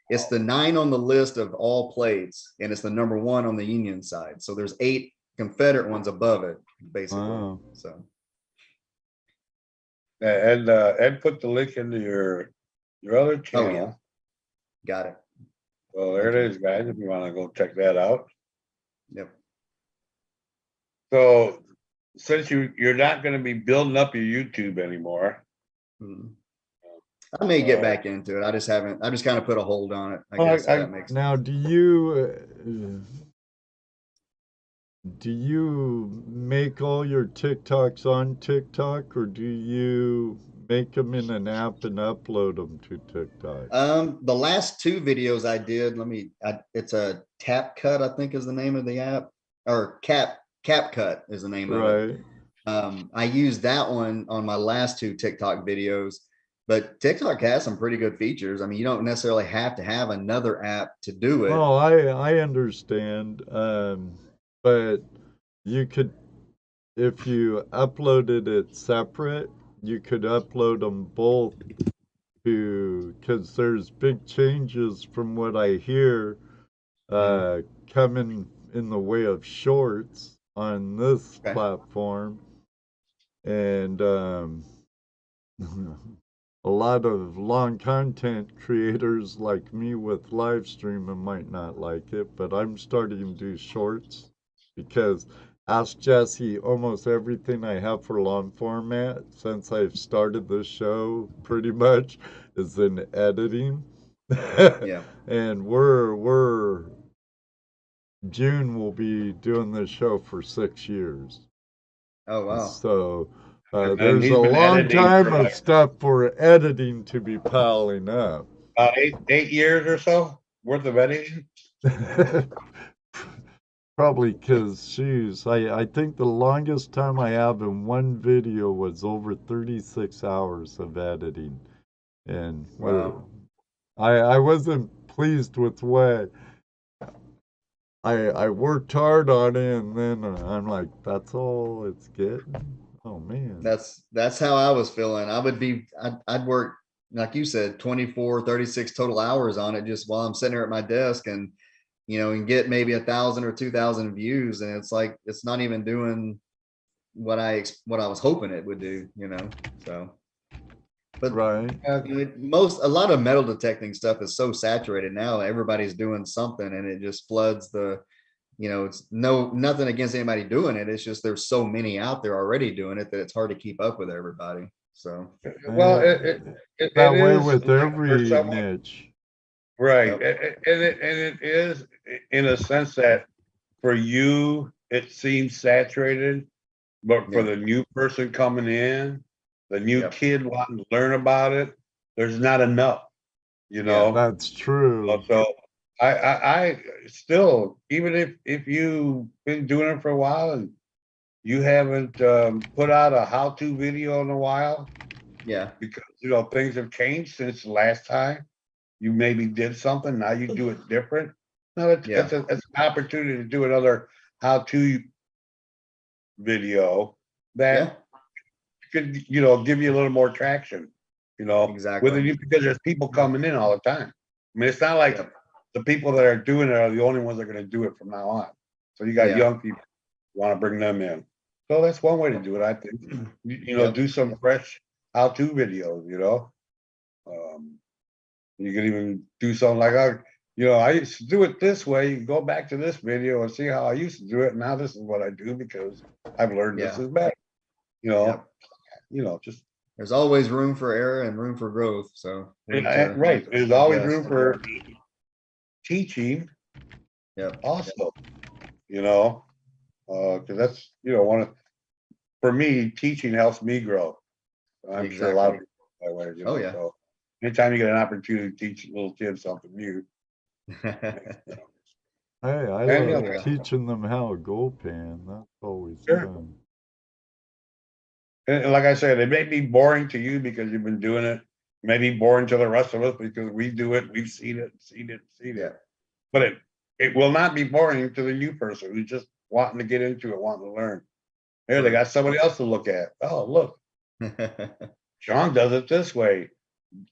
It's the 9 on the list of all plates, and it's the number 1 on the Union side. So there's 8 Confederate ones above it, basically. Wow. So Ed put the link into your other channel. oh yeah, got it. Well, there it is, guys. If you want to go check that out. Yep. So since you're not going to be building up your YouTube anymore, I may get back into it. I just haven't. I just kind of put a hold on it. I Well, guess if that makes now, sense. do you make all your TikToks on TikTok, or do you make them in an app and upload them to TikTok? The last 2 videos I did, it's a Tap Cut, I think is the name of the app, or Cap Cut is the name of it. I used that one on my last 2 TikTok videos, but TikTok has some pretty good features. I mean, you don't necessarily have to have another app to do it. Well, I understand, but you could, if you uploaded it separate, you could upload them both to, because there's big changes from what I hear coming in the way of shorts on this platform, and a lot of long content creators like me with live streaming might not like it, but I'm starting to do shorts because ask Jesse, almost everything I have for long format since I've started this show pretty much is in editing. Yeah. And we're June will be doing this show for 6 years. Oh wow. So And there's he's a been long editing time for of like stuff for editing to be piling up. about 8 years or so worth of editing. Probably because, I think the longest time I have in one video was over 36 hours of editing. And Wow. I wasn't pleased with what I worked hard on it, and then I'm like, that's all it's getting? Oh, man. That's how I was feeling. I'd work, like you said, 24, 36 total hours on it just while I'm sitting here at my desk, and and get maybe 1,000 or 2,000 views, and it's like it's not even doing what I was hoping it would do, So, but Right. a lot of metal detecting stuff is so saturated now. Everybody's doing something, and it just floods the. It's nothing against anybody doing it. It's just there's so many out there already doing it that it's hard to keep up with everybody. So, Well, it that way is with every niche. Right. Yep. And it is in a sense that for you, it seems saturated, but for the new person coming in, the new kid wanting to learn about it, there's not enough, That's true. So I still, even if you've been doing it for a while and you haven't put out a how-to video in a while, because things have changed since the last time you maybe did something, now you do it different. No, it's an opportunity to do another how-to video that could give you a little more traction, Exactly. with it, because there's people coming in all the time. I mean, it's not like the people that are doing it are the only ones that are going to do it from now on. So you got young people, you want to bring them in. So that's one way to do it, I think. Do some fresh how-to videos, you can even do something like, I used to do it this way. You can go back to this video and see how I used to do it. Now this is what I do because I've learned this is better. Just there's always room for error and room for growth. So right, there's always room for teaching. Also, because that's for me, teaching helps me grow. I'm sure a lot of people that way. So anytime you get an opportunity to teach little kids something new. Hey, I love teaching them how to gold pan. That's always fun. And like I said, it may be boring to you because you've been doing it. It may be boring to the rest of us because we do it. We've seen it. But it will not be boring to the new person who's just wanting to get into it, wanting to learn. Here, they got somebody else to look at. Oh, look. Sean does it this way.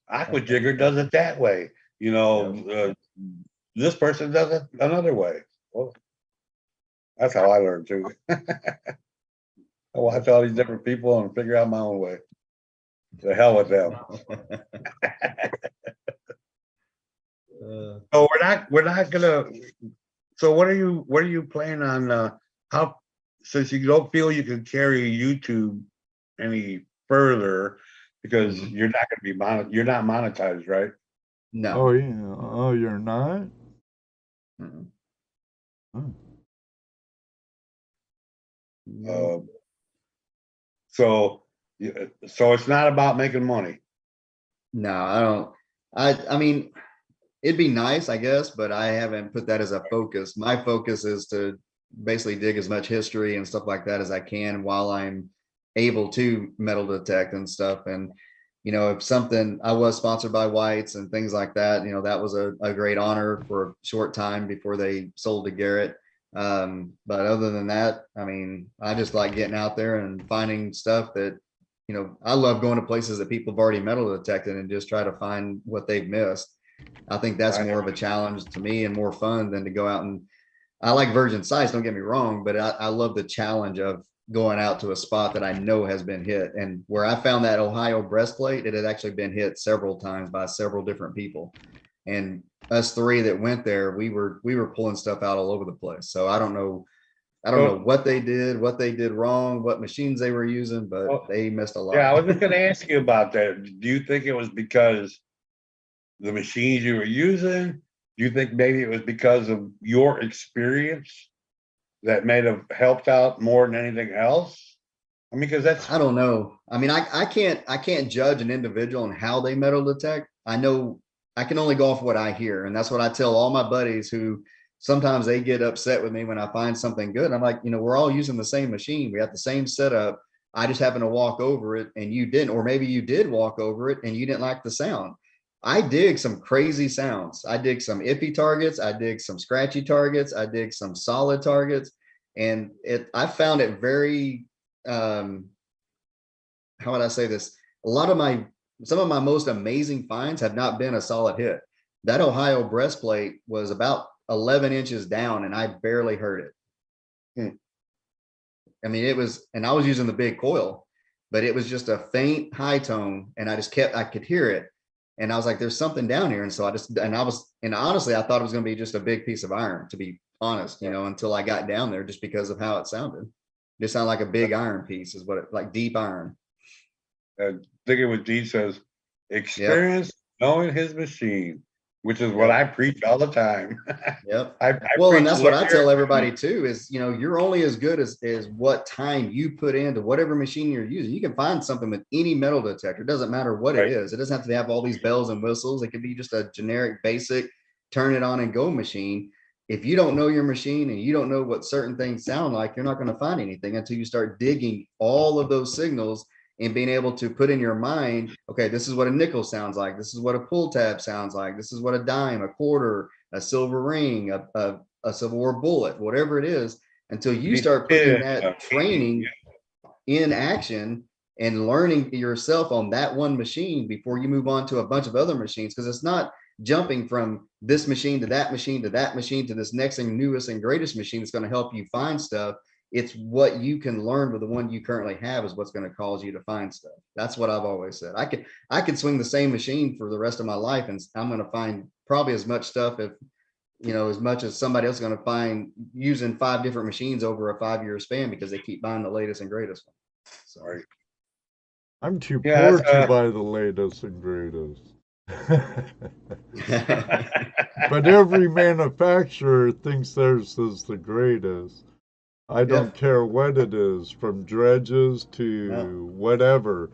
Aqua Jigger does it that way. You know, this person does it another way. Well, that's how I learned too. I watch all these different people and figure out my own way. The hell with them. So we're not gonna. So what are you planning on? How, since you don't feel you can carry YouTube any further because you're not gonna be you're not monetized, right? No. Oh yeah. Oh, you're not. Mm-mm. Oh. So it's not about making money. No, I don't. I mean, it'd be nice, I guess, but I haven't put that as a focus. My focus is to basically dig as much history and stuff like that as I can while I'm able to metal detect and stuff. And, you know, if something, I was sponsored by Whites and things like that, you know, that was a great honor for a short time before they sold to Garrett. But other than that, I mean, I just like getting out there and finding stuff that, you know, I love going to places that people have already metal detected and just try to find what they've missed. I think that's more of a challenge to me and more fun than to go out and, I like virgin sites, don't get me wrong, but I love the challenge of going out to a spot that I know has been hit. And where I found that Ohio breastplate, it had actually been hit several times by several different people. And us three that went there, we were pulling stuff out all over the place. So I don't know what they did wrong, what machines they were using, but they missed a lot. Yeah, I was just going to ask you about that. Do you think it was because the machines you were using? Do you think maybe it was because of your experience that may have helped out more than anything else? I mean, because I don't know. I mean, I can't judge an individual and how they metal detect. I know I can only go off what I hear, and that's what I tell all my buddies who sometimes they get upset with me when I find something good. I'm like, you know, we're all using the same machine. We have the same setup. I just happen to walk over it and you didn't, or maybe you did walk over it and you didn't like the sound. I dig some crazy sounds. I dig some iffy targets. I dig some scratchy targets. I dig some solid targets. And I found it very, how would I say this? Some of my most amazing finds have not been a solid hit. That Ohio breastplate was about 11 inches down and I barely heard it. I mean, and I was using the big coil, but it was just a faint high tone and I could hear it. And I was like, there's something down here. And so honestly, I thought it was going to be just a big piece of iron, to be honest, you know, until I got down there just because of how it sounded. It just sounded like a big iron piece is like deep iron. Thinking what G says, experience knowing his machine, which is what I preach all the time. Yep. I and that's what I tell everybody too, is, you know, you're only as good as what time you put into whatever machine you're using. You can find something with any metal detector. It doesn't matter what it is. It doesn't have to have all these bells and whistles. It could be just a generic, basic, turn it on and go machine. If you don't know your machine and you don't know what certain things sound like, you're not going to find anything until you start digging all of those signals and being able to put in your mind, okay, this is what a nickel sounds like. This is what a pull tab sounds like. This is what a dime, a quarter, a silver ring, a Civil War bullet, whatever it is, until you start putting that training in action and learning yourself on that one machine before you move on to a bunch of other machines. Because it's not jumping from this machine to that machine to that machine to this next and newest and greatest machine that's going to help you find stuff. It's what you can learn with the one you currently have is what's going to cause you to find stuff. That's what I've always said. I could swing the same machine for the rest of my life, and I'm going to find probably as much stuff, if you know, as much as somebody else is going to find using 5 different machines over a 5-year span because they keep buying the latest and greatest one. Sorry, I'm too poor to buy the latest and greatest. But every manufacturer thinks theirs is the greatest. I don't care what it is, from dredges to whatever.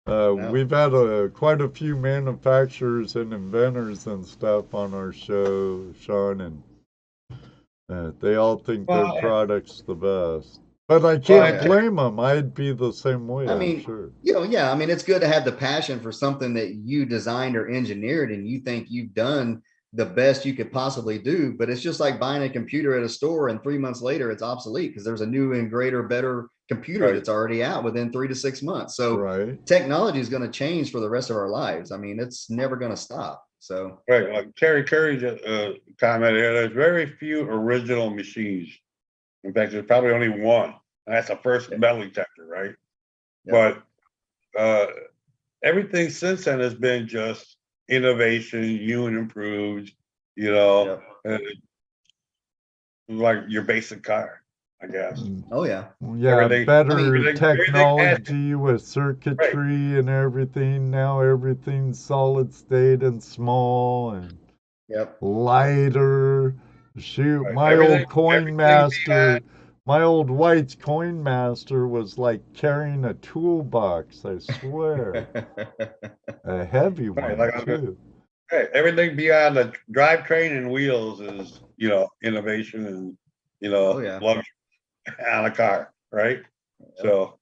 We've had quite a few manufacturers and inventors and stuff on our show, Sean, and they all think their product's the best. But I can't blame them. I'd be the same way, I'm sure. You know, I mean, it's good to have the passion for something that you designed or engineered and you think you've done the best you could possibly do. But it's just like buying a computer at a store and 3 months later it's obsolete because there's a new and greater, better computer that's already out within 3 to 6 months. So technology is going to change for the rest of our lives. I mean, it's never going to stop. So Right, like Terry Curry just commented here, there's very few original machines. In fact, there's probably only one. And that's the first metal detector, right? Yep. But everything since then has been just innovation, new and improved, you know, like your basic car, I guess. Oh yeah. Yeah, Everything- better everything- technology with Right. circuitry and everything. Now everything's solid state and small and Yep. lighter. Shoot, Right. my Everything- old coin everything master, my old White's coin master was like carrying a toolbox, I swear. A heavy Right, one, like too. Right, everything beyond the drivetrain and wheels is, you know, innovation and, you know, Oh, yeah. luxury on a car, right? So,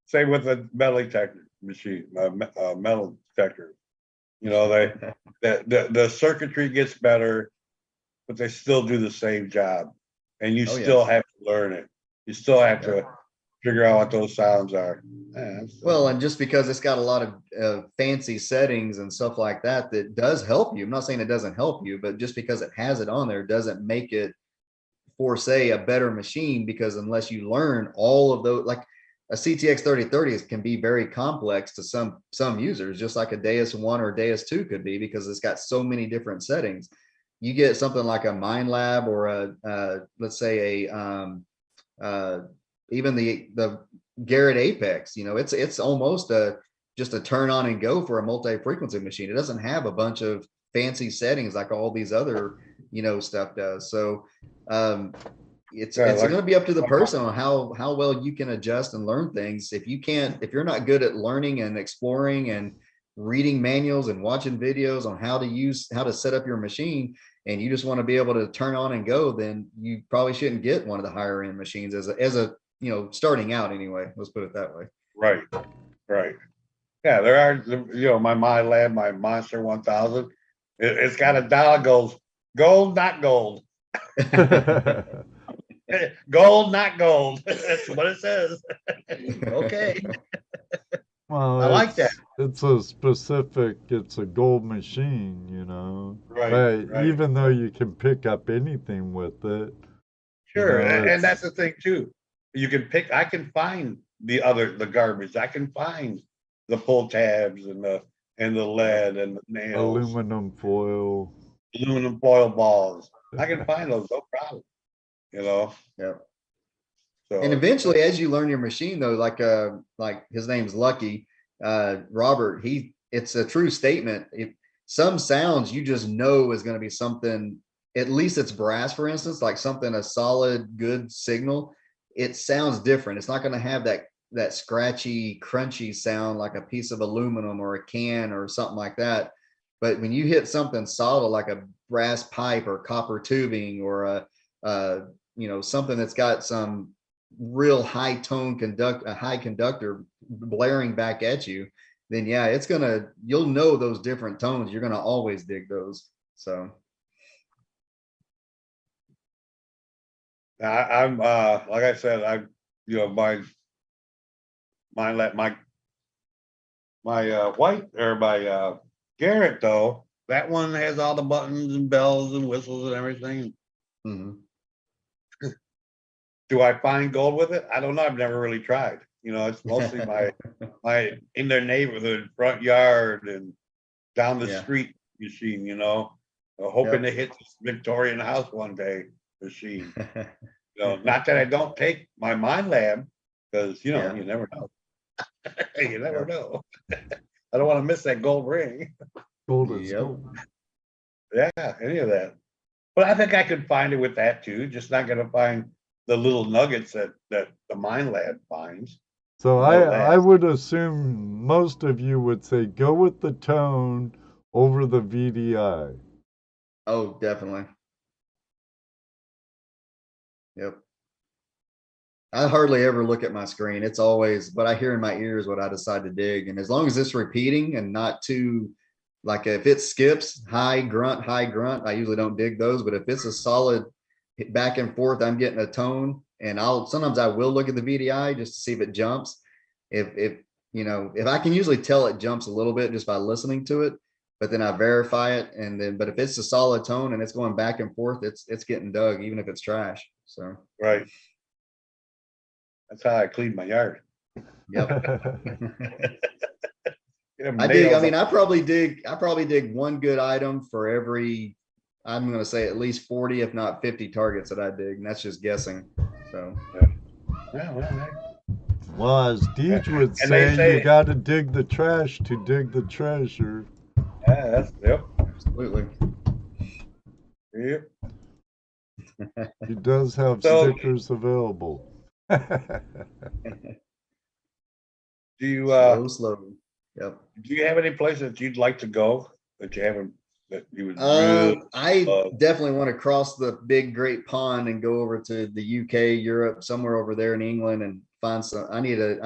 same with the metal detector machine, metal detector. You know, the circuitry gets better, but they still do the same job, and you Oh, still yes. have to learn it. You still have to figure out what those sounds are. Well, and just because it's got a lot of fancy settings and stuff like that, that does help you. I'm not saying it doesn't help you, but just because it has it on there doesn't make it, for say, a better machine, because unless you learn all of those, like a CTX 3030 can be very complex to some users, just like a Deus 1 or Deus 2 could be, because it's got so many different settings. You get something like a Mind Lab or a let's say even the Garrett Apex, you know, it's almost just a turn on and go for a multi-frequency machine. It doesn't have a bunch of fancy settings like all these other, you know, stuff does. So it's Yeah, going to be up to the person on how well you can adjust and learn things. If you're not good at learning and exploring and reading manuals and watching videos on how to set up your machine, and you just want to be able to turn on and go, then you probably shouldn't get one of the higher end machines as a you know, starting out anyway. Let's put it that way. Right, right. Yeah, there are, you know, my Lab, my Monster 1000. It's got a dial that goes gold, not gold. Gold, not gold. That's what it says. Okay. Well, I like that. It's a gold machine, you know. Right, But right. even though you can pick up anything with it. Sure, you know, and that's the thing too. I can find the garbage. I can find the pull tabs and the lead and the nails, aluminum foil balls. I can find those, no problem. You know. Yeah. So, and eventually, as you learn your machine, though, like his name's Lucky, Robert, it's a true statement. Some sounds you just know is going to be something, at least it's brass, for instance, like something, a solid, good signal. It sounds different. It's not going to have that scratchy, crunchy sound like a piece of aluminum or a can or something like that. But when you hit something solid like a brass pipe or copper tubing or you know, something that's got some real high conductor blaring back at you, then yeah, you'll know those different tones. You're gonna always dig those. So I'm like I said, you know, my White or my Garrett, though, that one has all the buttons and bells and whistles and everything. mhm. Do I find gold with it? I don't know. I've never really tried. You know, it's mostly my in their neighborhood, front yard, and down the street machine. You know, hoping to hit this Victorian house one day machine. You know, not that I don't take my Mind Lab, because you know you never know. You never know. I don't want to miss that gold ring. gold is gold. Yeah, any of that. But I think I could find it with that too. Just not going to find the little nuggets that the Mind Lab finds. So I would assume most of you would say go with the tone over the VDI. Oh, definitely. Yep. I hardly ever look at my screen. It's always what I hear in my ears, what I decide to dig. And as long as it's repeating and not too, like if it skips high grunt, I usually don't dig those. But if it's a solid back and forth, I'm getting a tone, and sometimes I will look at the VDI just to see if it jumps. If you know, if I can usually tell it jumps a little bit just by listening to it. but then I verify it, and then but if it's a solid tone and it's going back and forth, it's getting dug, even if it's trash. So Right. That's how I clean my yard. yep. Get 'em I dig. I nails mean, up. I probably dig one good item for every. I'm going to say at least 40, if not 50 targets that I dig, and that's just guessing. So Yeah, well, hey. Well, as Deej would And they say, say- you got to dig the trash to dig the treasure. Yeah, that's yep. absolutely. Yep. He does have So- stickers available. Do you Slow. Yep. do you have any place that you'd like to go that you haven't that you would really I definitely want to cross the big great pond and go over to the UK, Europe, somewhere over there in England, and find some. I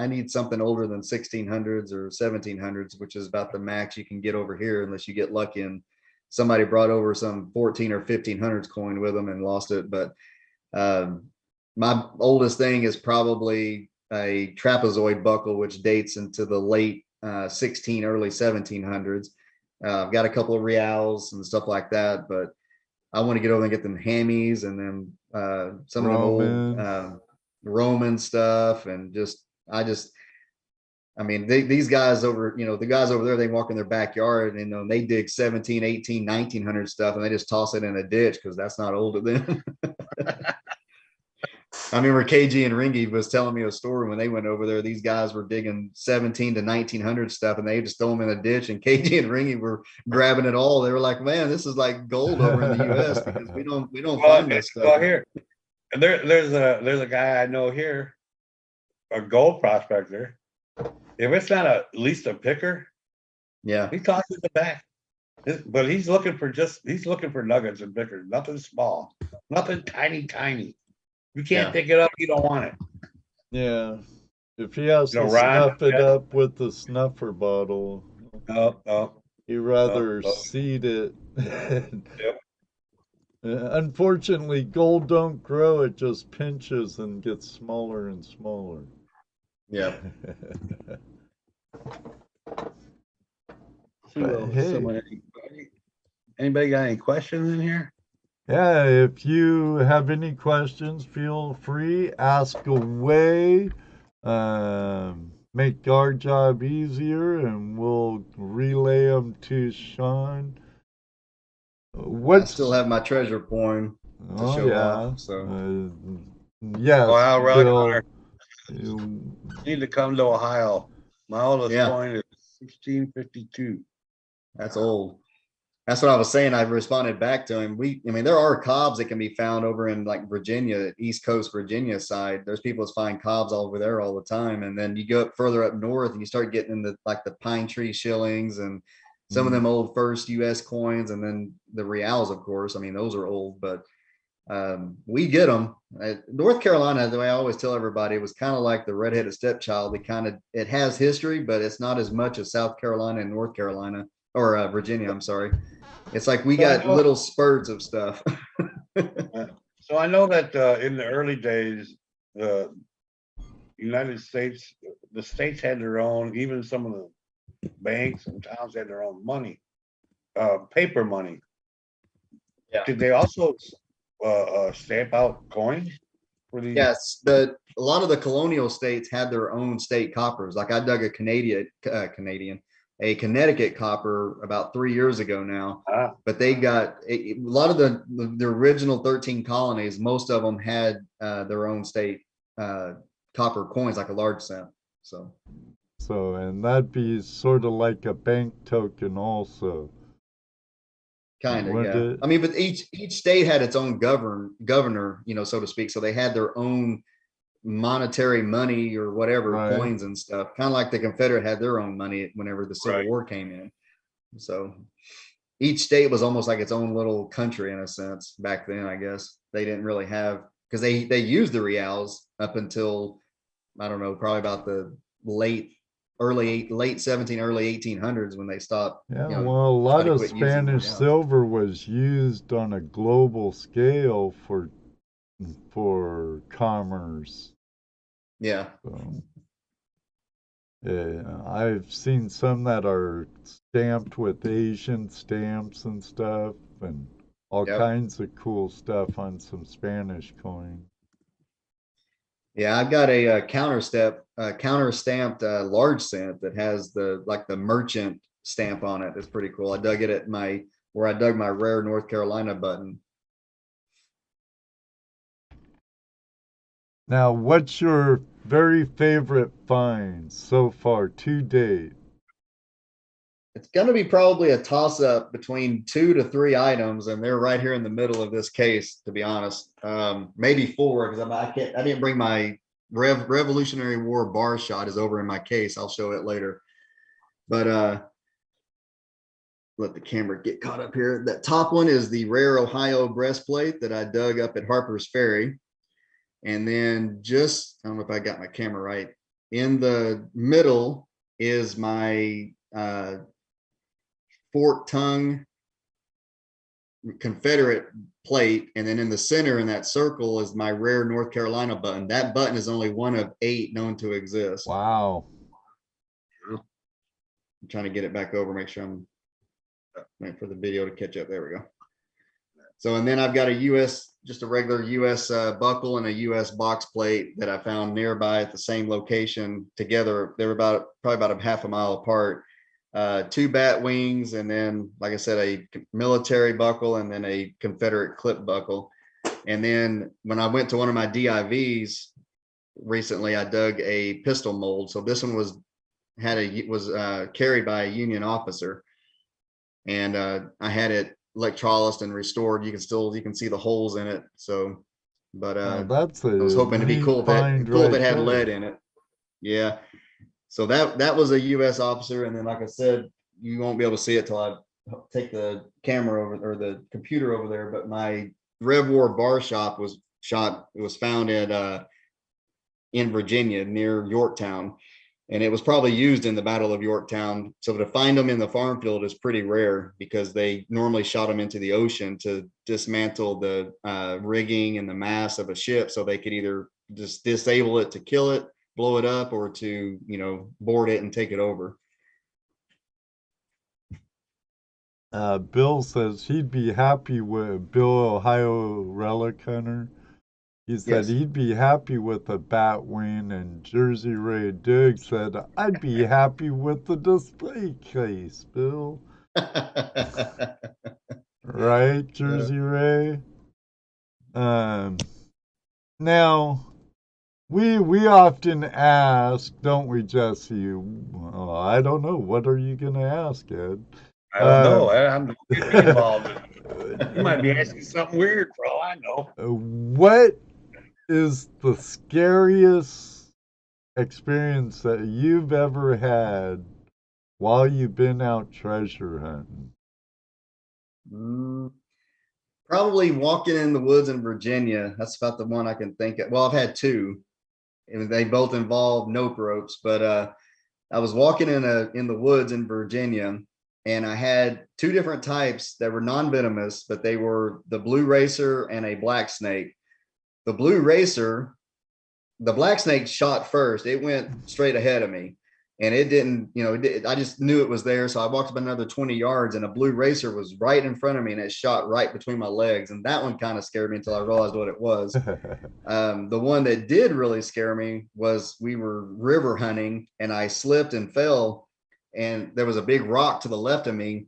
need something older than 1600s or 1700s, which is about the max you can get over here, unless you get lucky and somebody brought over some 14 or 1500s coin with them and lost it. But my oldest thing is probably a trapezoid buckle, which dates into the late 16, early 1700s. I've got a couple of reals and stuff like that, but I want to get over and get them hammies and then some of them old Roman stuff, and I mean, these guys over, the guys over there, they walk in their backyard and they dig 17, 18, 1900 stuff, and they just toss it in a ditch because that's not old to them. I remember KG and Ringy was telling me a story when they went over there. These guys were digging 17 to 1900 stuff, and they just throw them in a ditch. And KG and Ringy were grabbing it all. They were like, "Man, this is like gold over in the U.S. because we don't find this stuff." Well, here, and there's a guy I know here, a gold prospector. If it's not at least a picker, Yeah, he tosses it back. But he's looking for nuggets and pickers, nothing small, nothing tiny. You can't pick it up. You don't want it. Yeah. If he has to Ron, snuff it up with the snuffer bottle, No. he'd rather No. seed it. Yep. Unfortunately, gold don't grow. It just pinches and gets smaller and smaller. yeah. Anybody got any questions in here? Yeah, if you have any questions, feel free, ask away. Make our job easier, and we'll relay them to Sean. I still have my treasure coin to show off. So yes, Wow, really? Bill. You need to come to Ohio. My oldest coin is 1652. That's old. That's what I was saying. I responded back to him. There are cobs that can be found over in like Virginia, East Coast Virginia side. There's people that find cobs all over there all the time. And then you go up further up north and you start getting into like the pine tree shillings and some of them old first US coins, and then the reals, of course. I mean, those are old, but we get them. North Carolina, the way I always tell everybody, it was kind of like the redheaded stepchild. It has history, but it's not as much as South Carolina and North Carolina or Virginia. I'm sorry. It's like we got little spurts of stuff. So I know that in the early days, the United States, the states had their own, even some of the banks and towns had their own money, paper money. Yeah. Did they also stamp out coins for these? Yes, a lot of the colonial states had their own state coppers. Like I dug a Connecticut copper about 3 years ago now, but they got a lot of the original 13 colonies. Most of them had their own state copper coins, like a large cent. So, and that'd be sort of like a bank token also. kind of, yeah. I mean, but each state had its own governor, so to speak. So they had their own monetary money or whatever, coins and stuff, kind of like the Confederate had their own money whenever the Civil War came in. So each state was almost like its own little country in a sense back then. I guess they didn't really have, because they used the reals up until, I don't know, probably about the late 17, early 1800s when they stopped. Yeah, well, a lot of Spanish silver was used on a global scale for commerce. Yeah. So, I've seen some that are stamped with Asian stamps and stuff, and all Yep. kinds of cool stuff on some Spanish coin. Yeah, I've got a, counter stamped large cent that has the merchant stamp on it. It's pretty cool. I dug it at where I dug my rare North Carolina button. Now, what's your very favorite find so far to date? It's going to be probably a toss up between 2 to 3 items, and they're right here in the middle of this case, to be honest. Maybe 4, because I didn't bring my Revolutionary War bar shot is over in my case. I'll show it later. But let the camera get caught up here. That top one is the rare Ohio breastplate that I dug up at Harper's Ferry. And then I don't know if I got my camera right. In the middle is my fork tongue Confederate plate, and then in the center in that circle is my rare North Carolina button. That button is only one of 8 known to exist. Wow. I'm trying to get it back over, make sure I'm waiting for the video to catch up. There we go. So, and then I've got just a regular US buckle and a US box plate that I found nearby at the same location together. They were probably about a half a mile apart. 2 bat wings, and then, like I said, a military buckle, and then a Confederate clip buckle. And then when I went to one of my DIVs recently, I dug a pistol mold. So this one was carried by a Union officer, and I had it electrolyzed and restored. You can see the holes in it. So, but I was hoping to be cool if it had lead in it. Yeah. So that was a U.S. officer, and then, like I said, you won't be able to see it till I take the camera over, or the computer over there. But my Rev War bar shop was found in Virginia near Yorktown, and it was probably used in the Battle of Yorktown. So to find them in the farm field is pretty rare, because they normally shot them into the ocean to dismantle the rigging and the mast of a ship, so they could either just disable it to kill it, blow it up, or to, board it and take it over. Bill says he'd be happy with Bill, Ohio relic hunter. He said he'd be happy with a bat wing, and Jersey Ray Diggs said, I'd be happy with the display case, Bill. Right, Jersey Ray? Now, we often ask, don't we, Jesse? Well, I don't know. What are you going to ask, Ed? I don't know. I'm involved. You might be asking something weird for all I know. What is the scariest experience that you've ever had while you've been out treasure hunting? Probably walking in the woods in Virginia. That's about the one I can think of. Well, I've had 2, and they both involve nope ropes. But I was walking in the woods in Virginia, and I had 2 different types that were non-venomous, but they were the blue racer and a black snake. The blue racer, the black snake shot first. It went straight ahead of me, and it didn't, I just knew it was there. So I walked up another 20 yards, and a blue racer was right in front of me, and it shot right between my legs. And that one kind of scared me until I realized what it was. The one that did really scare me was, we were river hunting, and I slipped and fell, and there was a big rock to the left of me,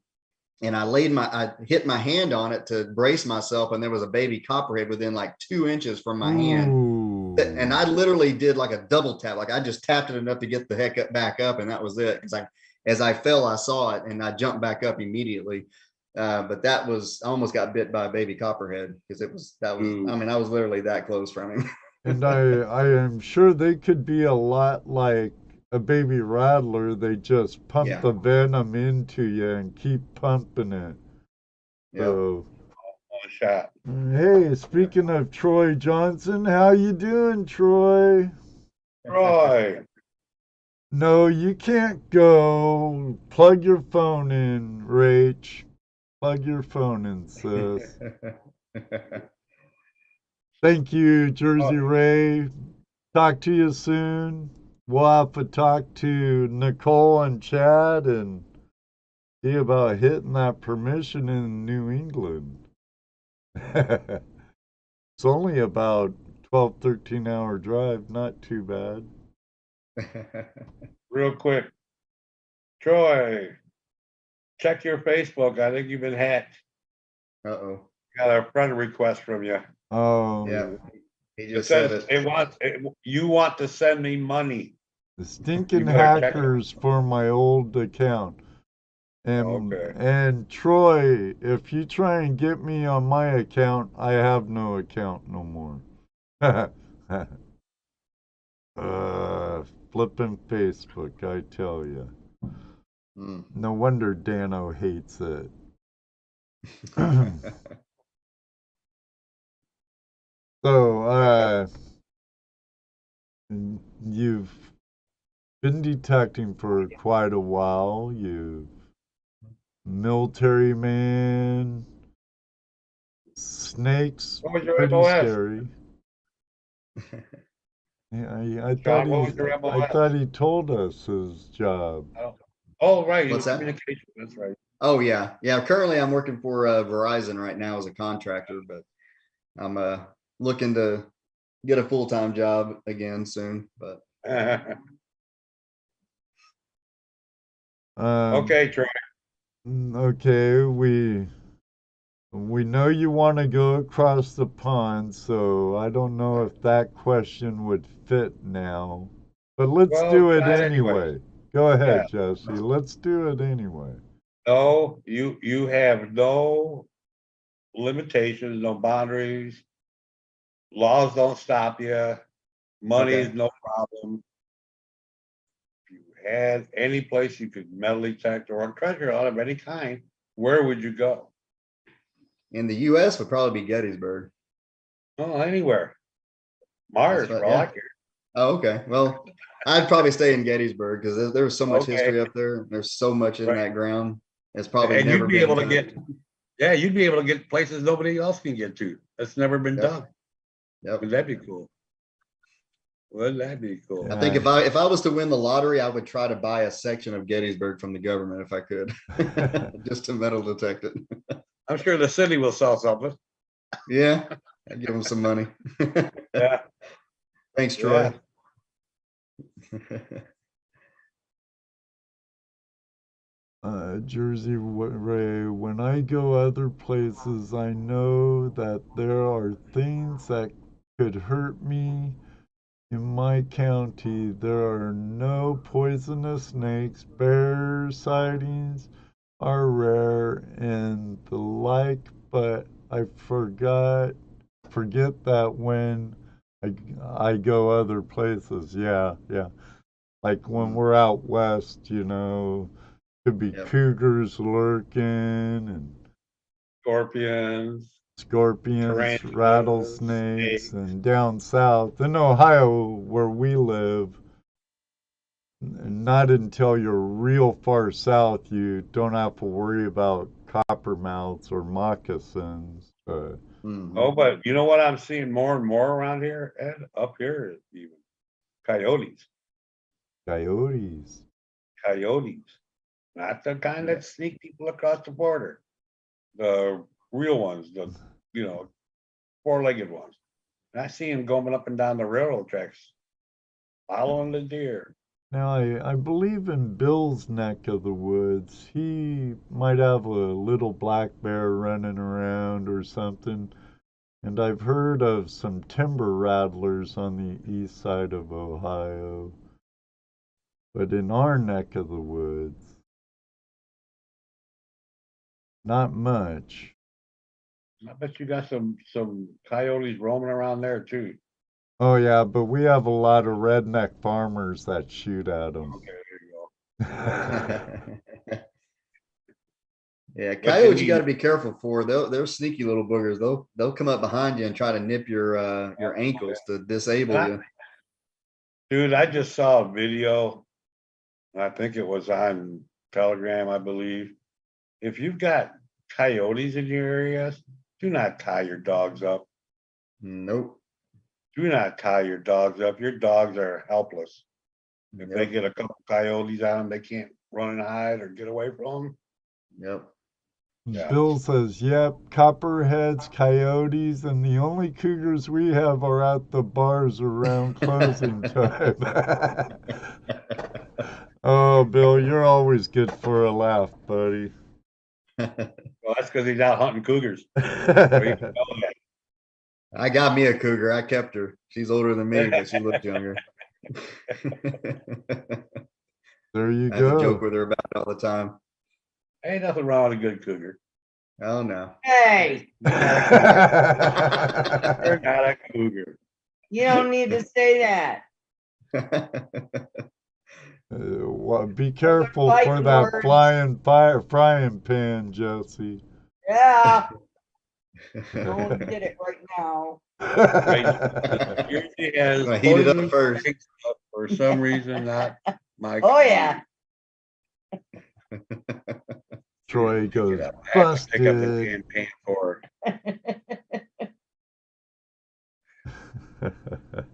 and I hit my hand on it to brace myself, and there was a baby copperhead within like 2 inches from my hand. And I literally did like a double tap. Like, I just tapped it enough to get the heck back up, and that was it. Because as I fell, I saw it, and I jumped back up immediately. But I almost got bit by a baby copperhead, because I was literally that close from him. And I am sure they could be a lot like a baby rattler. They just pump the venom into you and keep pumping it. Yeah. So, shot. Hey, speaking of Troy Johnson, how you doing, Troy? Troy. No, you can't go. Plug your phone in, Rach. Plug your phone in, sis. Thank you, Jersey Ray. Talk to you soon. we'll have to talk to Nicole and Chad and see about hitting that permission in New England. It's only about 12, 13-hour drive, not too bad. Real quick, Troy, check your Facebook. I think you've been hacked. Uh-oh. Got a friend request from you. Oh, Yeah. He It just said says it. you want to send me money. the stinking You better check it. hackers for my old account. And, Okay. and Troy, if you try and get me on my account, I have no account no more. Flipping Facebook, I tell you. Mm. No wonder Dano hates it. So, you've been detecting for quite a while. You've military man, snakes, What was your pretty MOS? scary. Yeah, I John, what was your MOS? thought he told us his job. Oh, right. What's that? Communication. That's right. Oh yeah. Yeah. Currently I'm working for Verizon right now as a contractor, but I'm looking to get a full-time job again soon. But Okay, Troy. Okay, we know you want to go across the pond, so I don't know if that question would fit now. But let's Well, do it try it anyway. Go ahead, Yeah. Jesse. Let's do it anyway. No, you have no limitations, no boundaries. Laws don't stop you. Money is Okay. no problem. If you had any place you could metal detect or a treasure out of any kind, where would you go? In the US would probably be Gettysburg. Oh, anywhere. Mars, That's for right, all I yeah. care. Oh, okay. Well, I'd probably stay in Gettysburg because there was so much Okay. history up there. There's so much in Right. that ground. It's probably And never you'd be been able to done. get, yeah, you'd be able to get places nobody else can get to. That's never been Yep. done. Yep. Wouldn't that be cool? Wouldn't that be cool? I think if I was to win the lottery, I would try to buy a section of Gettysburg from the government if I could, just to metal detect it. I'm sure the city will sell something. Yeah, I'd give them some money. Yeah. Thanks, Troy. Jersey Ray, when I go other places, I know that there are things that could hurt me. In my county, there are no poisonous snakes, bear sightings are rare, and the like, but I forget that when I go other places. Yeah. Like when we're out west, could be cougars lurking and Scorpions, rattlesnakes, snakes. and down south in Ohio where we live, not until you're real far south you don't have to worry about coppermouths or moccasins. Oh, but you know what I'm seeing more and more around here, Ed? Up here, even coyotes. Coyotes. Not the kind that sneak people across the border. The real ones, the four-legged ones. And I see them going up and down the railroad tracks, following the deer. Now, I believe in Bill's neck of the woods, he might have a little black bear running around or something. And I've heard of some timber rattlers on the east side of Ohio. But in our neck of the woods, not much. I bet you got some coyotes roaming around there too. Oh yeah, but we have a lot of redneck farmers that shoot at them. Okay, there you go. Yeah, coyotes you got to be careful for. They're sneaky little boogers. They'll come up behind you and try to nip your ankles to disable you. Dude, I just saw a video. I think it was on Telegram, I believe. If you've got coyotes in your areas, do not tie your dogs up. Nope. Do not tie your dogs up. Your dogs are helpless. If they get a couple coyotes on them, they can't run and hide or get away from them. Yep. Yeah. Bill says, yep, copperheads, coyotes, and the only cougars we have are at the bars around closing time. Oh, Bill, you're always good for a laugh, buddy. Well, that's because he's out hunting cougars. So he can know that. I got me a cougar. I kept her. She's older than me, but she looked younger. There you I have a joke go. with her about it all the time. Ain't nothing wrong with a good cougar. Oh no. Hey, You're not a cougar. you don't need to say that. Be careful Fighting for that words. frying pan, Jesse. Yeah, don't get it right now. Usually has Gonna heat it up poison first. eggs, but for some reason, not my. Oh yeah. Troy goes, I have to pick up the busted. campaign for.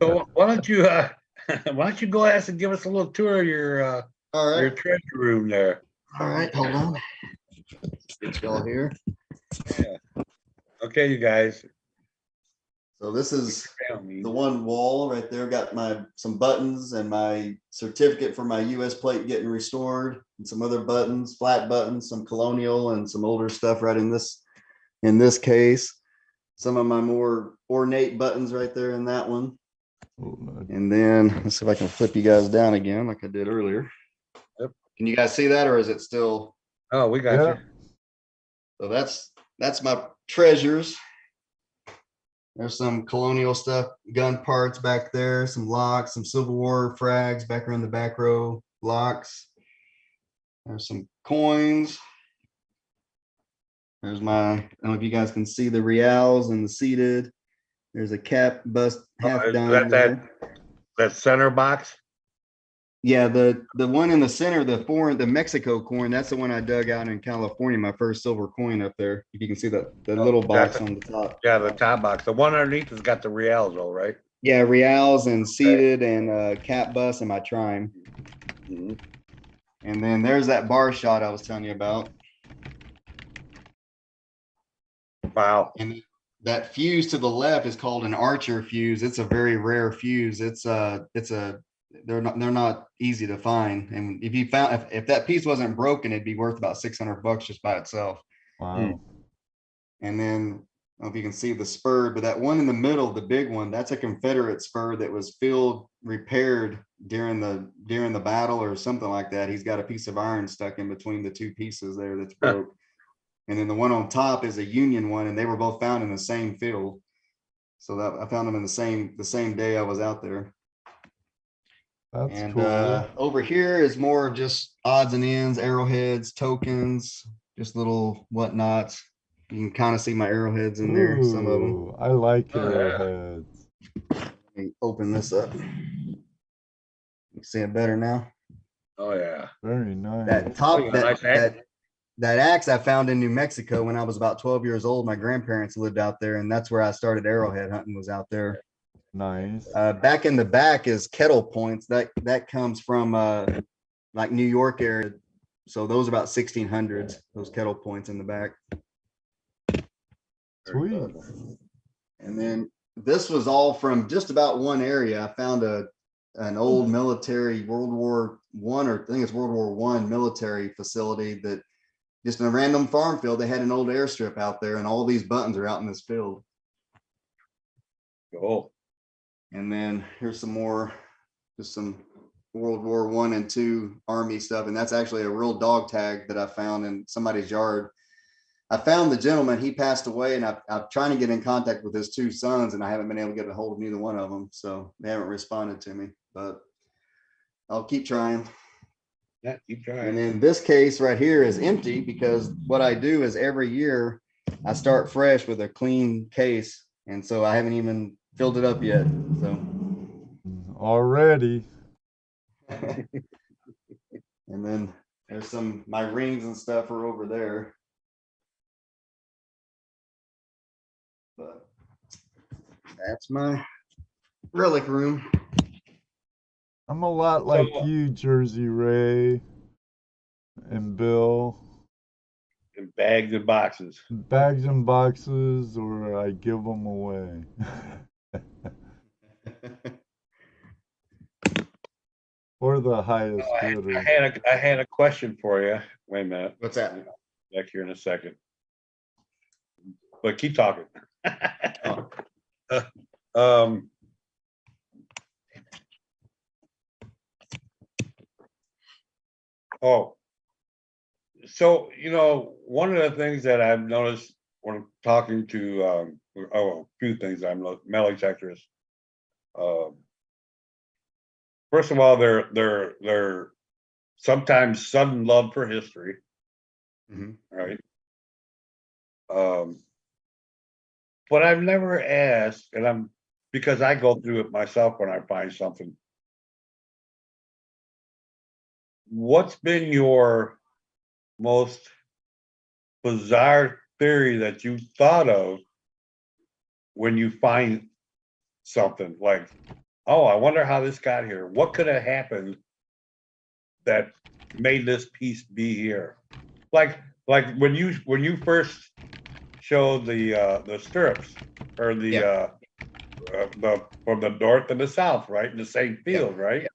So why don't you go ask and give us a little tour of your All right. treasure room there? All right. Hold on. Get y'all here. Okay, you guys. So this is Family. the one wall right there. Got some buttons and my certificate for my US plate getting restored, and some other buttons, flat buttons, some colonial and some older stuff right in this case. Some of my more ornate buttons right there in that one. And then let's see if I can flip you guys down again like I did earlier. Yep. Can you guys see that, or is it still? Oh, we got Yeah. you. So that's my treasures. There's some colonial stuff, gun parts back there, some locks, some Civil War frags back around the back row, locks. There's some coins. There's I don't know if you guys can see the reals and the seated. There's a cap bust half Is dime there. that center box? Yeah, the one in the center, the Mexico coin, that's the one I dug out in California, my first silver coin up there. If you can see the little box on the top. Yeah, the top box. The one underneath has got the reals, all right. Yeah, reals and seated and cap bust and my trime. Mm-hmm. And then there's that bar shot I was telling you about. Wow. And that fuse to the left is called an Archer fuse. It's a very rare fuse. They're not easy to find. And if that piece wasn't broken, it'd be worth about $600 just by itself. Wow. And then I don't know if you can see the spur, but that one in the middle, the big one, that's a Confederate spur that was repaired during the battle or something like that. He's got a piece of iron stuck in between the two pieces there that's broke. And then the one on top is a Union one, and they were both found in the same field. So that I found them in the same day I was out there. That's And cool. over here is more of just odds and ends, arrowheads, tokens, just little whatnots. You can kind of see my arrowheads in there, some of them. Ooh, I like Oh, yeah. arrowheads. Let me open this up. You see it better now? Oh yeah. Very nice. That top, Oh, nice axe. that axe I found in New Mexico when I was about 12 years old. My grandparents lived out there, and that's where I started arrowhead hunting, was out there. Nice. Back in the back is kettle points. That comes from like New York area. So those are about 1600s, those kettle points in the back. Sweet. And then this was all from just about one area. I found an old military World War I, or I think it's World War I military facility that just in a random farm field, they had an old airstrip out there, and all these buttons are out in this field. Oh. And then here's some more, just some World War I and II Army stuff. And that's actually a real dog tag that I found in somebody's yard. I found the gentleman, he passed away, and I'm trying to get in contact with his two sons, and I haven't been able to get a hold of neither one of them. So they haven't responded to me, but I'll keep trying. Yeah, keep trying. And then this case right here is empty, because what I do is every year I start fresh with a clean case. And so I haven't even filled it up yet. So Already. and then there's my rings and stuff are over there. But that's my relic room. I'm a lot So like you, Jersey Ray and Bill. in bags and boxes. Bags and boxes, or I give them away. Or the highest bidder. I had a question for you. Wait a minute. What's that? Back here in a second. But keep talking. Oh. Oh, so one of the things that I've noticed when talking to a few things I'm metal detectors. First of all, they're sometimes sudden love for history, right? But I've never asked, and because I go through it myself when I find something. What's been your most bizarre theory that you thought of when you find something like, oh, I wonder how this got here? What could have happened that made this piece be here? Like when you first showed the stirrups or the from the north and the south, right, in the same field, right?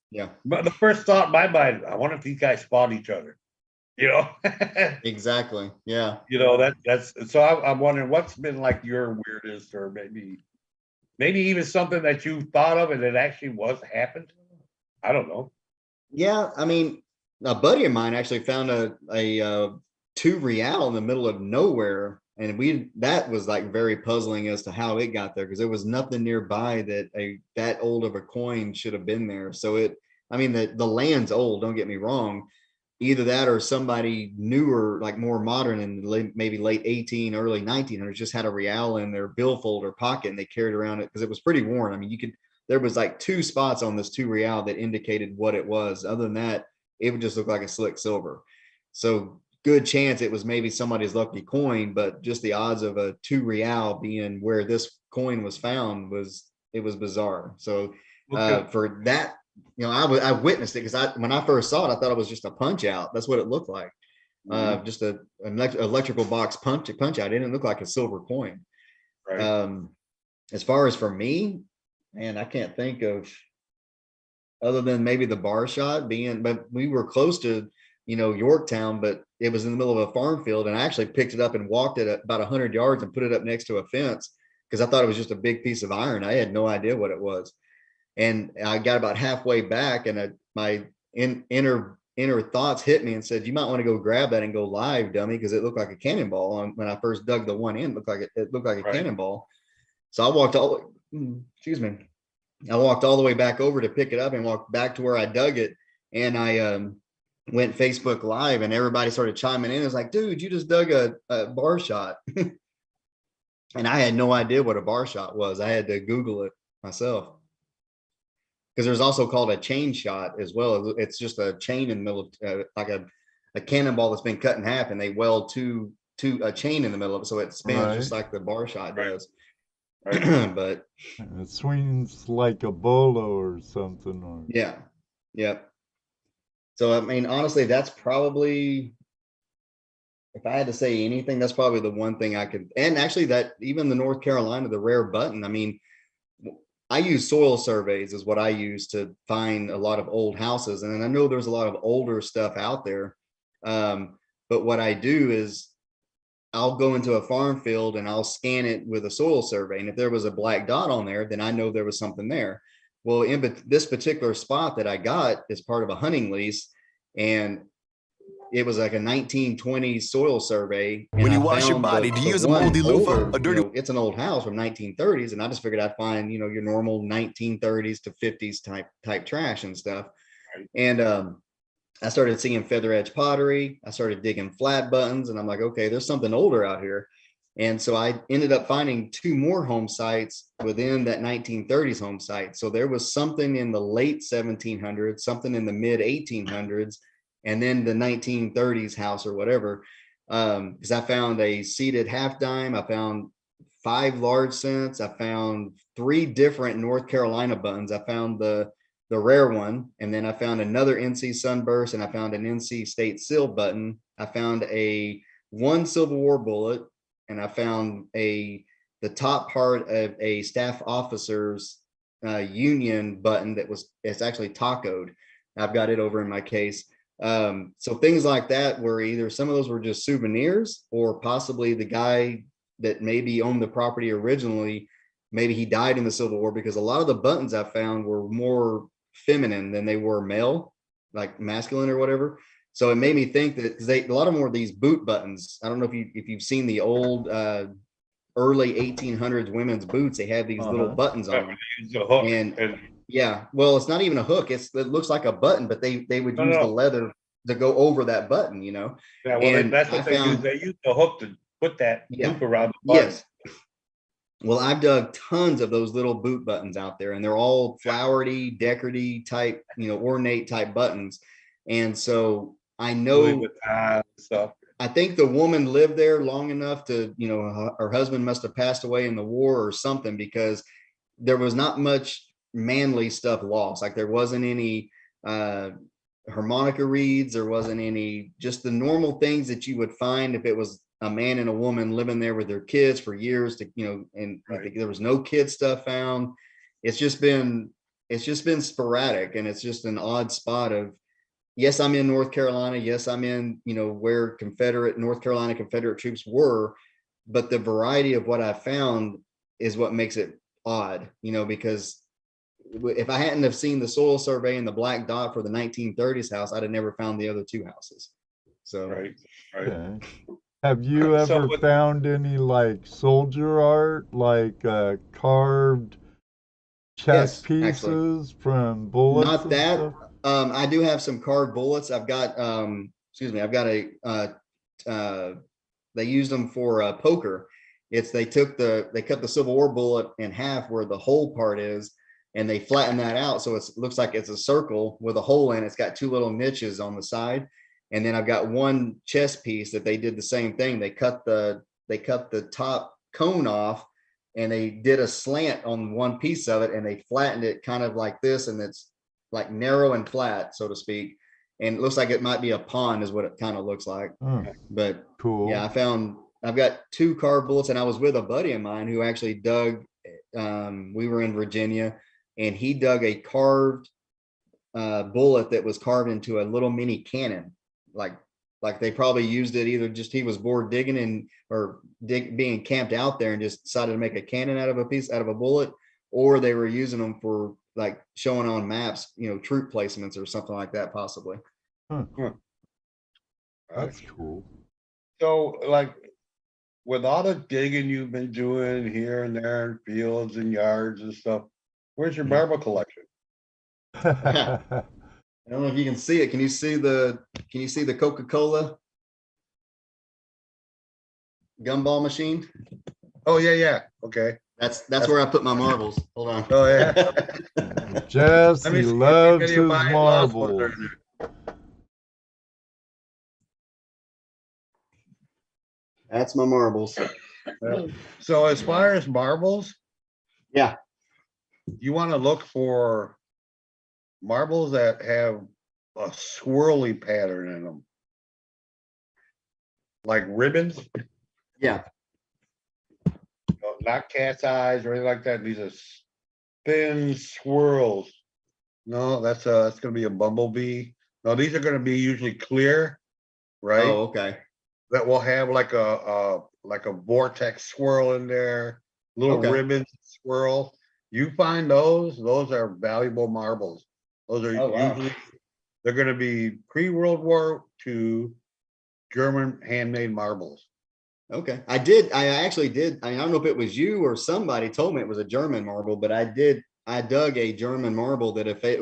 Yeah. But the first thought in my mind, I wonder if these guys fought each other. Exactly. Yeah. That's so I'm wondering what's been like your weirdest, or maybe even something that you thought of and it actually was happened. I don't know. Yeah. I mean, a buddy of mine actually found a 2 real in the middle of nowhere. And that was like very puzzling as to how it got there, because there was nothing nearby that old of a coin should have been there. So the land's old, don't get me wrong. Either that or somebody newer, like more modern in maybe late 18, early 1900s, just had a real in their billfold or pocket and they carried around it because it was pretty worn. I mean, there was like 2 spots on this 2 real that indicated what it was. Other than that, it would just look like a slick silver. So good chance it was maybe somebody's lucky coin, but just the odds of a 2 real being where this coin was found was bizarre. So for that, I witnessed it because when I first saw it, I thought it was just a punch out. That's what it looked like. Just an electrical box punch out. It didn't look like a silver coin. Right. As far as for me, man, I can't think of other than maybe the bar shot but we were close to, Yorktown, but it was in the middle of a farm field. And I actually picked it up and walked it about 100 yards and put it up next to a fence because I thought it was just a big piece of iron. I had no idea what it was. And I got about halfway back and my inner thoughts hit me and said, you might want to go grab that and go live, dummy, because it looked like a cannonball. When I first dug the one in, it looked like a cannonball. So I walked I walked all the way back over to pick it up and walked back to where I dug it. And I went Facebook Live and everybody started chiming in. It was like, dude, you just dug a bar shot. And I had no idea what a bar shot was. I had to Google it myself. Because there's also called a chain shot as well. It's just a chain in the middle of like a cannonball that's been cut in half, and they weld to a chain in the middle of it, so it spins just like the bar shot does. Right. But it swings like a bolo or something. Or yeah. So I mean, honestly, that's probably, if I had to say anything, that's probably the one thing I could. And actually, that even the North Carolina, the rare button. I mean, I use soil surveys is what I use to find a lot of old houses. And I know there's a lot of older stuff out there. But what I do is I'll go into a farm field and I'll scan it with a soil survey. And if there was a black dot on there, then I know there was something there. Well, in this particular spot that I got is part of a hunting lease. And it was like a 1920s soil survey. When you wash your body, do you use a moldy loofah? It's an old house from 1930s, and I just figured I'd find, your normal 1930s to 50s type trash and stuff. And I started seeing feather edge pottery. I started digging flat buttons, and I'm like, okay, there's something older out here. And so I ended up finding 2 more home sites within that 1930s home site. So there was something in the late 1700s, something in the mid 1800s, and then the 1930s house or whatever. Because I found a seated half dime. I found 5 large cents. I found 3 different North Carolina buttons. I found the the rare one, and then I found another NC Sunburst, and I found an NC State Seal button. I found one Civil War bullet, and I found the top part of a staff officer's Union button it's actually tacoed. I've got it over in my case. So things like that were either some of those were just souvenirs, or possibly the guy that maybe owned the property originally, maybe he died in the Civil War, because a lot of the buttons I found were more feminine than they were male, like masculine or whatever. So it made me think that a lot of more of these boot buttons. I don't know if you've seen the old early 1800s women's boots. They have these little buttons on them. And yeah, well, it's not even a hook. It looks like a button, but they would use the leather to go over that button, you know. Yeah, well, and that's what they use. They use the hook to put that loop around the button. Yes. Well, I've dug tons of those little boot buttons out there, and they're all flowery, decorative type, ornate type buttons. And so I know stuff. I think the woman lived there long enough to, her husband must have passed away in the war or something, because there was not much manly stuff lost. Like there wasn't any harmonica reeds, there wasn't any, just the normal things that you would find if it was a man and a woman living there with their kids for years to, and right. There was no kid stuff found. It's just been sporadic, and it's just an odd spot of, yes, I'm in North Carolina. Yes, I'm in, where North Carolina Confederate troops were, but the variety of what I found is what makes it odd, because if I hadn't have seen the soil survey and the black dot for the 1930s house, I'd have never found the other two houses. So, right. Okay. Have you ever found any like soldier art, like carved chest pieces from bullets? Not that. I do have some carved bullets. I've got, I've got they used them for poker. They cut the Civil War bullet in half where the hole part is, and they flatten that out. So it looks like it's a circle with a hole in it. It's got two little niches on the side. And then I've got one chest piece that they did the same thing. They cut the top cone off, and they did a slant on one piece of it, and they flattened it kind of like this. And it's like narrow and flat, so to speak. And it looks like it might be a pond is what it kind of looks like. But cool. Yeah, I've got two carved bullets, and I was with a buddy of mine who actually dug, we were in Virginia, and he dug a carved bullet that was carved into a little mini cannon. Like they probably used it either just he was bored digging being camped out there and just decided to make a cannon out of a bullet, or they were using them for like showing on maps, troop placements or something like that, possibly. That's cool. So like with all the digging you've been doing here and there in fields and yards and stuff, where's your marble collection? I don't know if you can see it. Can you see the Coca-Cola gumball machine? Oh yeah. Okay. That's where I put my marbles. Hold on. Oh yeah. Jess, he loves his marbles. That's my marbles. So as far as marbles, yeah, you want to look for marbles that have a swirly pattern in them, like ribbons. Yeah. Not cat's eyes or anything like that. These are thin swirls. No, that's going to be a bumblebee. No, these are going to be usually clear, right? Oh, okay. That will have like a vortex swirl in there, little ribbons swirl. You find those are valuable marbles. Those are usually, they're going to be pre-World War II German handmade marbles. Okay. I actually did. I don't know if it was you or somebody told me it was a German marble, but I dug a German marble that if it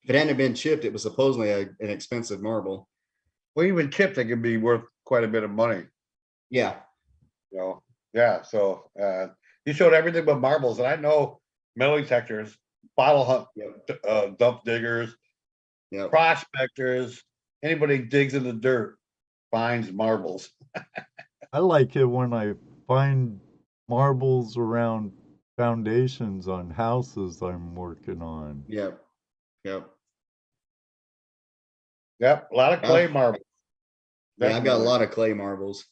hadn't been chipped, it was supposedly an expensive marble. Well, even chipped, they can be worth quite a bit of money. Yeah. Yeah. So you showed everything but marbles. And I know metal detectors, bottle hunt, dump diggers, prospectors, anybody digs in the dirt finds marbles. I like it when I find marbles around foundations on houses I'm working on. Yeah. Yep. Yep, a lot of clay marbles. Yeah, I've got a Definitely. lot of clay marbles.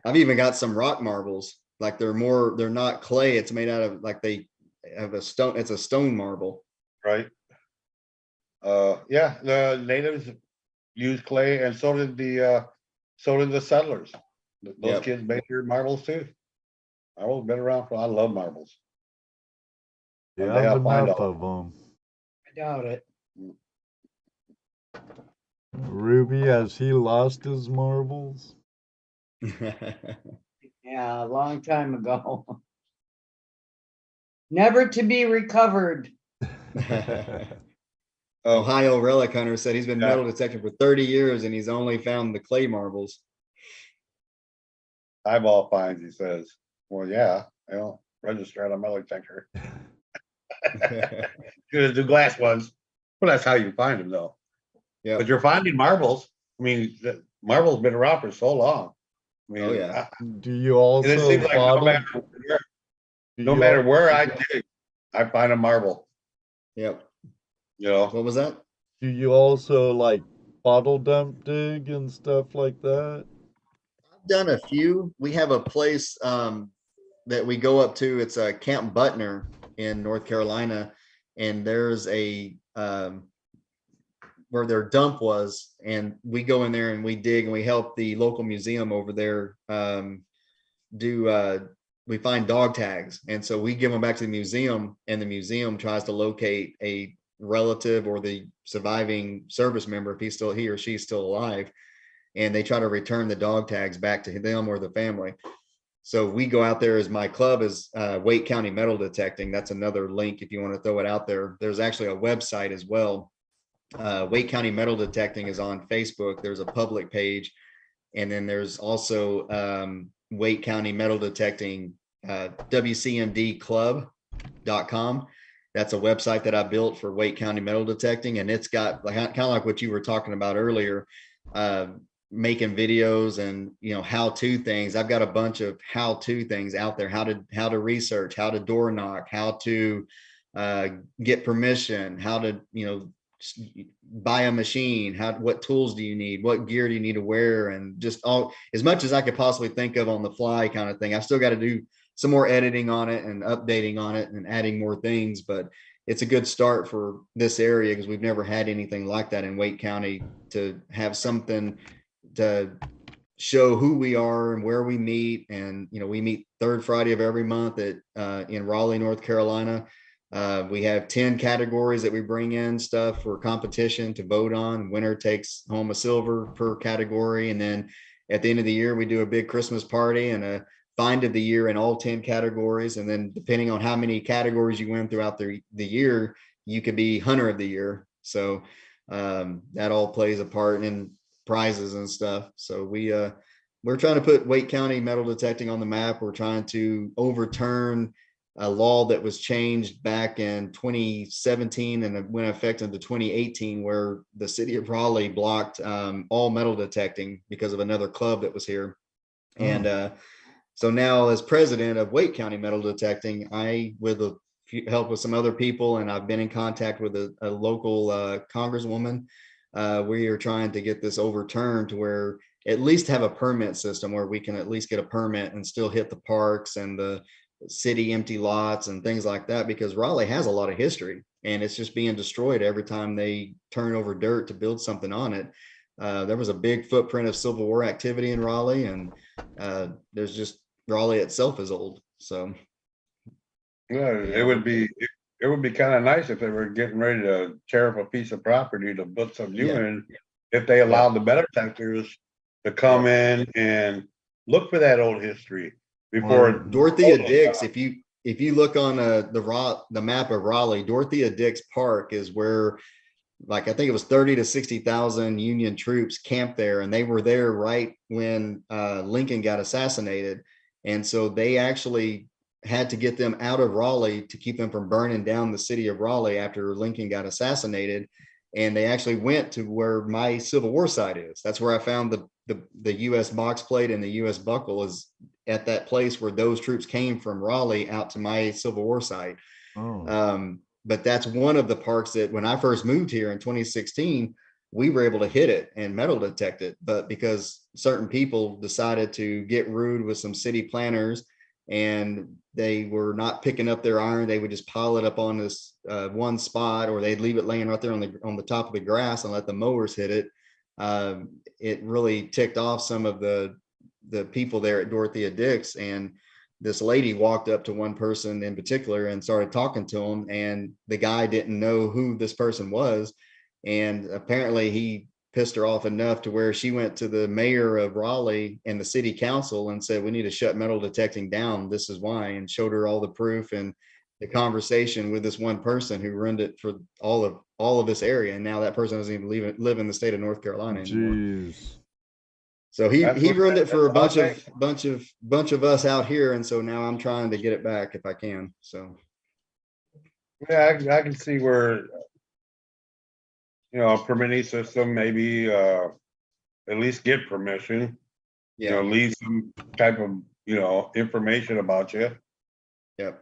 I've even got some rock marbles. Like they're not clay. It's made out of like they have a stone. It's a stone marble. Right. Yeah, the natives used clay, and so did the settlers. Those Yep. kids made their marbles too. Marbles been around for. I love marbles. You One day have I'll find enough all. of them. I doubt it. Ruby, has he lost his marbles? Yeah, a long time ago. Never to be recovered. Ohio Relic Hunter said he's been Yeah. metal detecting for 30 years and he's only found the clay marbles. Eyeball finds, he says. Well, yeah, I don't register on a metal detector. Good do glass ones. Well, that's how you find them, though. Yeah. But you're finding marbles. I mean, the marbles been around for so long. I mean, Oh, yeah. Do you it also seems like bottle? no matter where I dig, I find a marble. Yep. You know, What was that? Do you also like bottle dump dig and stuff like that? I've done a few. We have a place that we go up to. It's Camp Butner in North Carolina, and there's a where their dump was, and we go in there and we dig and we help the local museum over there we find dog tags, and so we give them back to the museum, and the museum tries to locate a relative or the surviving service member if he or she's still alive, and they try to return the dog tags back to them or the family. So we go out there as my club is Wake County Metal Detecting. That's another link if you want to throw it out there. There's actually a website as well. Wake County Metal Detecting is on Facebook. There's a public page. And then there's also Wake County Metal Detecting, WCMDclub.com. That's a website that I built for Wake County Metal Detecting. And it's got kind of like what you were talking about earlier, making videos and, how-to things. I've got a bunch of how-to things out there, how to research, how to door knock, how to get permission, how to, buy a machine, what tools do you need, what gear do you need to wear, and just all as much as I could possibly think of on the fly kind of thing. I've still got to do some more editing on it and updating on it and adding more things, but it's a good start for this area because we've never had anything like that in Wake County, to have something to show who we are and where we meet. And we meet third Friday of every month at in Raleigh, North Carolina. We have 10 categories that we bring in stuff for competition to vote on. Winner takes home a silver per category. And then at the end of the year, we do a big Christmas party and a find of the year in all 10 categories. And then depending on how many categories you win throughout the year, you could be hunter of the year. So that all plays a part in prizes and stuff. So we're trying to put Wake County metal detecting on the map. We're trying to overturn a law that was changed back in 2017 and it went effect into 2018, where the city of Raleigh blocked all metal detecting because of another club that was here. And so now, as president of Wake County Metal Detecting, I, with a help with some other people, and I've been in contact with a local congresswoman, we are trying to get this overturned to where at least have a permit system where we can at least get a permit and still hit the parks and the city empty lots and things like that, because Raleigh has a lot of history and it's just being destroyed every time they turn over dirt to build something on it. There was a big footprint of Civil War activity in Raleigh, and there's just Raleigh itself is old. So yeah, it would be kind of nice if they were getting ready to tear up a piece of property to put some new in, if they allowed the metal detectors to come in and look for that old history before Dorothea Dix. If you look on the map of Raleigh, Dorothea Dix Park is where, like, I think it was 30 to 60,000 Union troops camped there, and they were there right when Lincoln got assassinated. And so they actually had to get them out of Raleigh to keep them from burning down the city of Raleigh after Lincoln got assassinated. And they actually went to where my Civil War site is. That's where I found the U.S. box plate and the U.S. buckle is at that place where those troops came from Raleigh out to my Civil War site. but that's one of the parks that when I first moved here in 2016, we were able to hit it and metal detect it. But because certain people decided to get rude with some city planners and they were not picking up their iron, they would just pile it up on this one spot, or they'd leave it laying right there on the top of the grass and let the mowers hit it. It really ticked off some of the people there at Dorothea Dix, and this lady walked up to one person in particular and started talking to him, and the guy didn't know who this person was, and apparently he pissed her off enough to where she went to the mayor of Raleigh and the city council and said, we need to shut metal detecting down, this is why, and showed her all the proof and the conversation with this one person who ruined it for all of this area, and now that person doesn't even live in the state of North Carolina anymore. Jeez. So he ruined it for a bunch of us out here, and so now I'm trying to get it back if I can. So Yeah, I can see where, a permitting system, maybe at least get permission, yeah, leave some type of, information about you. yep.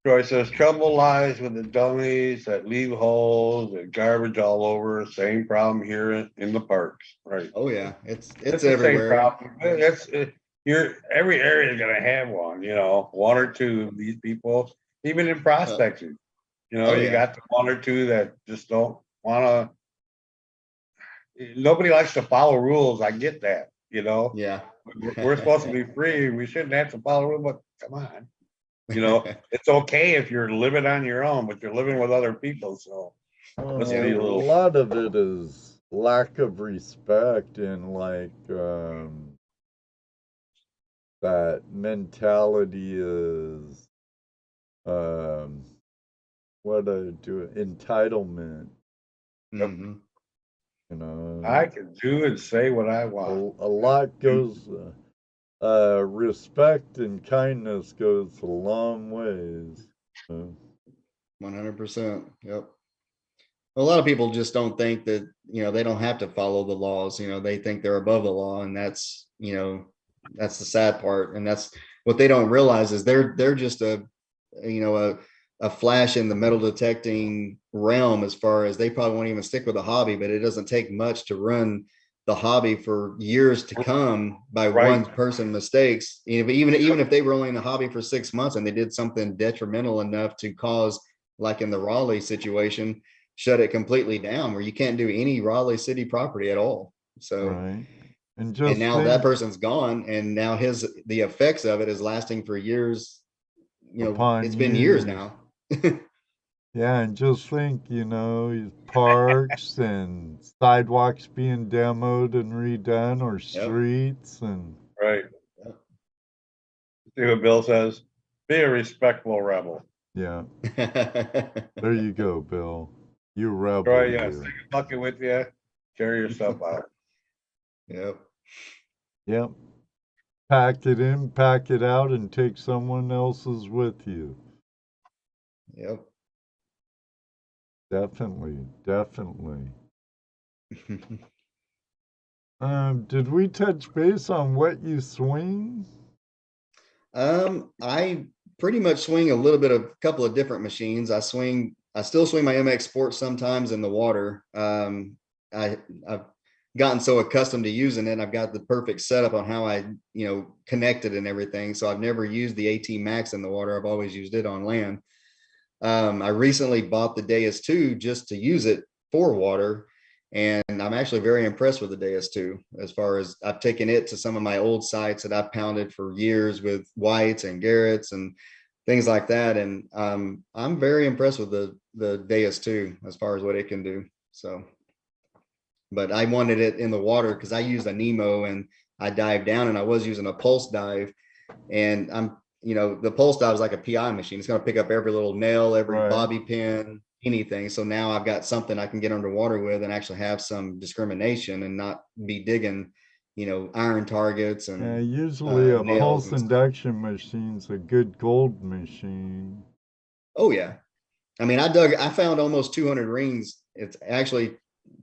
Troy says, trouble lies with the dummies that leave holes and garbage all over. Same problem here in the parks, right? Oh yeah, it's the same everywhere. problem. Every area is gonna have one, one or two of these people, even in prospecting. Oh, you yeah. got the one or two that just don't wanna. Nobody likes to follow rules. I get that, Yeah. We're supposed to be free. We shouldn't have to follow rules, but come on. It's okay if you're living on your own, but you're living with other people. So let's be A lot of it is lack of respect and that mentality is entitlement. Mhm. I can do and say what I want. A lot goes respect and kindness goes a long ways. 100%. Yep. A lot of people just don't think that, they don't have to follow the laws. They think they're above the law, and that's the sad part. And that's what they don't realize is they're just a flash in the metal detecting realm, as far as they probably won't even stick with the hobby, but it doesn't take much to run the hobby for years to come by one person mistakes. Even if they were only in the hobby for 6 months and they did something detrimental enough to cause, like in the Raleigh situation, shut it completely down where you can't do any Raleigh city property at all. So, right. And now that person's gone, and now the effects of it is lasting for years. It's been years now. Yeah, and just think, parks and sidewalks being demoed and redone, or streets and right. See what Bill says. Be a respectful rebel. Yeah. There you go, Bill. You rebel. Troy, yes, take a bucket with you. Carry yourself out. Yep. Pack it in, pack it out, and take someone else's with you. Yep. Definitely. Did we touch base on what you swing? I pretty much swing a couple of different machines. I still swing my MX Sport sometimes in the water. I've gotten so accustomed to using it. I've got the perfect setup on how I, connect it and everything. So I've never used the AT Max in the water. I've always used it on land. I recently bought the Deus 2 just to use it for water. And I'm actually very impressed with the Deus 2, as far as I've taken it to some of my old sites that I've pounded for years with Whites and Garrett's and things like that. And I'm very impressed with the Deus 2 as far as what it can do. So, but I wanted it in the water because I used a Nemo and I dived down, and I was using a pulse dive, and the pulse dive is like a PI machine. It's going to pick up every little nail, every bobby pin, anything. So now I've got something I can get underwater with and actually have some discrimination and not be digging, iron targets. And usually a pulse induction machine's a good gold machine. Oh yeah. I mean, I found almost 200 rings. It's actually,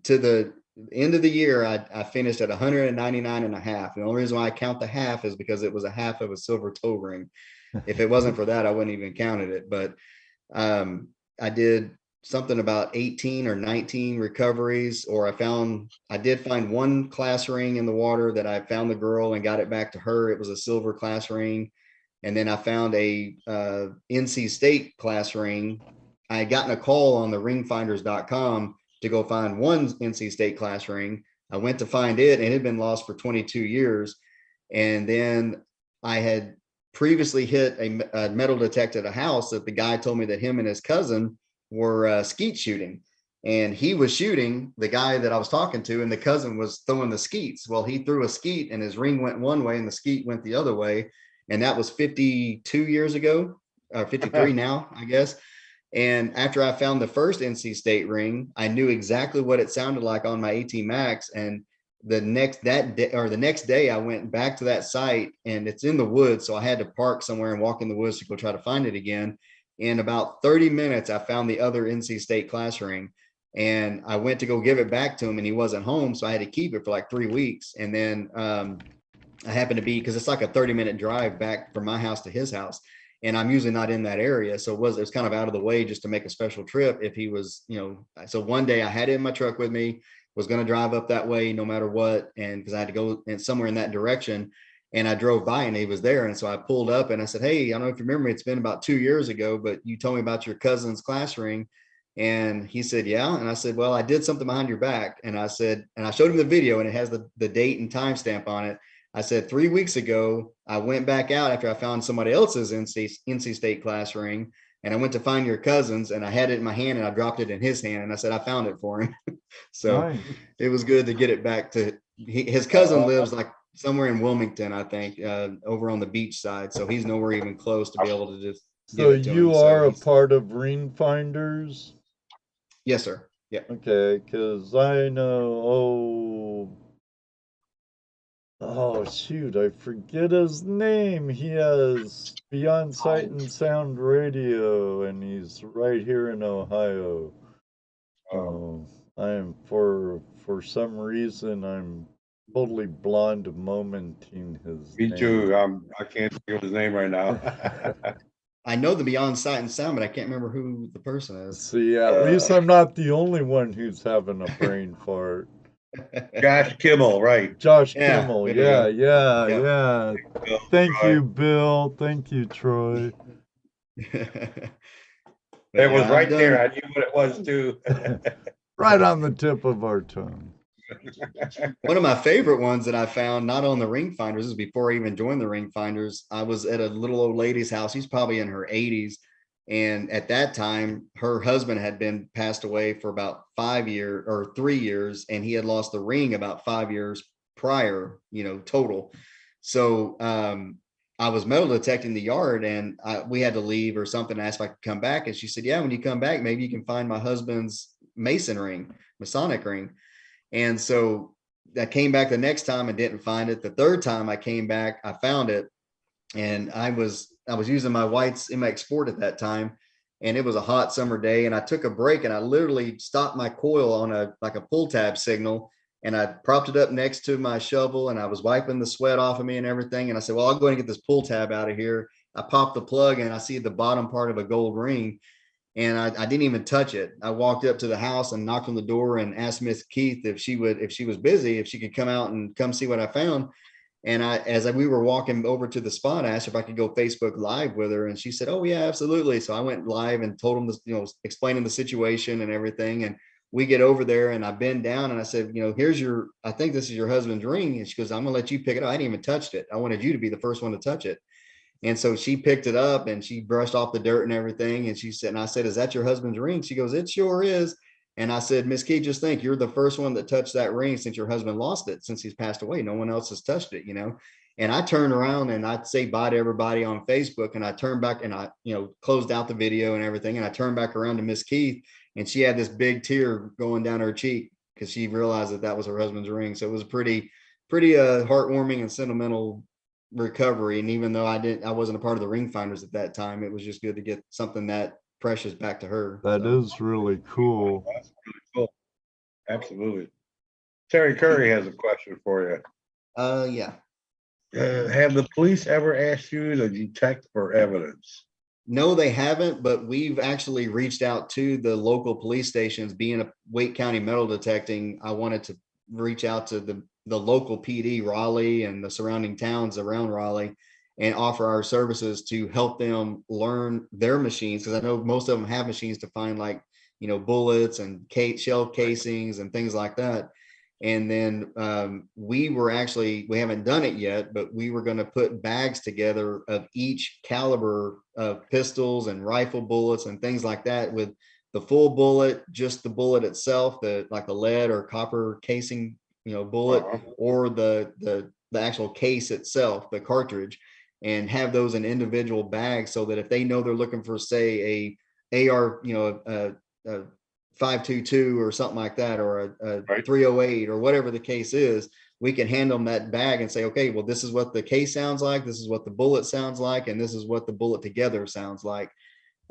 to the end of the year, I finished at 199 and a half. The only reason why I count the half is because it was a half of a silver toe ring. If it wasn't for that, I wouldn't even counted it. But I did something about 18 or 19 recoveries, or I did find one class ring in the water that I found the girl and got it back to her. It was a silver class ring. And then I found a NC State class ring. I had gotten a call on the ringfinders.com to go find one NC State class ring. I went to find it, and it had been lost for 22 years. And then I had previously hit a metal detector at a house that the guy told me that him and his cousin were skeet shooting. And he was shooting the guy that I was talking to, and the cousin was throwing the skeets. Well, he threw a skeet and his ring went one way and the skeet went the other way. And that was 52 years ago, or 53 now, I guess. And after I found the first NC State ring, I knew exactly what it sounded like on my AT Max. And the next day, I went back to that site, and it's in the woods. So I had to park somewhere and walk in the woods to go try to find it again. In about 30 minutes, I found the other NC State class ring, and I went to go give it back to him, and he wasn't home. So I had to keep it for like 3 weeks. And then I happened to be, because it's like a 30-minute drive back from my house to his house, and I'm usually not in that area. So it was kind of out of the way just to make a special trip if he was, so one day I had it in my truck with me, was going to drive up that way no matter what. And because I had to go somewhere in that direction, and I drove by and he was there. And so I pulled up and I said, "Hey, I don't know if you remember me. It's been about 2 years ago, but you told me about your cousin's class ring." And he said, "Yeah." And I said, "Well, I did something behind your back." And I said, and I showed him the video, and it has the date and timestamp on it. I said, 3 weeks ago, I went back out after I found somebody else's NC State class ring, and I went to find your cousin's, and I had it in my hand, and I dropped it in his hand, and I said, I found it for him. So Nice. it was good to get it back to his cousin lives like somewhere in Wilmington, I think, over on the beach side. So he's nowhere even close to be able to just So give it to you him. are a part of Ring Finders? Yes, sir. Yeah. Okay, because I know, oh shoot, I forget his name. He has Beyond Sight and Sound Radio, and he's right here in Ohio. I am for some reason I'm totally blonde momenting his Me name. too. I can't think of his name right now. I know the Beyond Sight and Sound, but I can't remember who the person is. See, at least I'm not the only one who's having a brain fart. Josh Kimmel, right? Josh Yeah, Kimmel, there you yeah. Bill, Thank Troy. you, Bill. Thank you, Troy. It But was yeah, right there. I knew what it was too. Right on the tip of our tongue. One of my favorite ones that I found, not on the Ring Finders, this is before I even joined the Ring Finders. I was at a little old lady's house. She's probably in her 80s. And at that time, her husband had been passed away for about 5 years or 3 years, and he had lost the ring about 5 years prior, total. So I was metal detecting the yard, and we had to leave or something. I asked if I could come back, and she said, "Yeah, when you come back, maybe you can find my husband's Masonic ring." And so I came back the next time and didn't find it. The third time I came back, I found it, and I was using my White's MX Sport at that time, and it was a hot summer day, and I took a break, and I literally stopped my coil on a pull tab signal, and I propped it up next to my shovel, and I was wiping the sweat off of me and everything. And I said, "Well, I'll go ahead and get this pull tab out of here." I popped the plug, and I see the bottom part of a gold ring, and I didn't even touch it. I walked up to the house and knocked on the door and asked Miss Keith if she was busy, if she could come out and come see what I found. And we were walking over to the spot, I asked her if I could go Facebook Live with her, and she said, "Oh yeah, absolutely." So I went live and told them this, explaining the situation and everything. And we get over there, and I bend down and I said, I think this is your husband's ring. And she goes, "I'm gonna let you pick it up. I didn't even touch it. I wanted you to be the first one to touch it." And so she picked it up and she brushed off the dirt and everything. And she said, and I said, "Is that your husband's ring?" She goes, "It sure is." And I said, "Miss Key, just think, you're the first one that touched that ring since your husband lost it, since he's passed away. No one else has touched it, And I turned around and I'd say bye to everybody on Facebook. And I turned back and I, closed out the video and everything. And I turned back around to Miss Keith, and she had this big tear going down her cheek because she realized that was her husband's ring. So it was pretty heartwarming and sentimental recovery. And even though I wasn't a part of the Ring Finders at that time, it was just good to get something that precious back to her. That is really cool. That's really cool. Absolutely. Terry Curry has a question for you. Yeah. Have the police ever asked you to detect for evidence? No, they haven't, but we've actually reached out to the local police stations. Being a Wake County metal detecting, I wanted to reach out to the local PD, Raleigh, and the surrounding towns around Raleigh, and offer our services to help them learn their machines. Because I know most of them have machines to find, like, bullets and shell casings and things like that. And then we haven't done it yet, but we were going to put bags together of each caliber of pistols and rifle bullets and things like that, with the full bullet, just the bullet itself, like a lead or copper casing, bullet, or the actual case itself, the cartridge, and have those in individual bags, so that if they know they're looking for, say, a AR, a 5.22 or something like that, or a 308 or whatever the case is, we can hand them that bag and say, okay, well, this is what the case sounds like, this is what the bullet sounds like, and this is what the bullet together sounds like.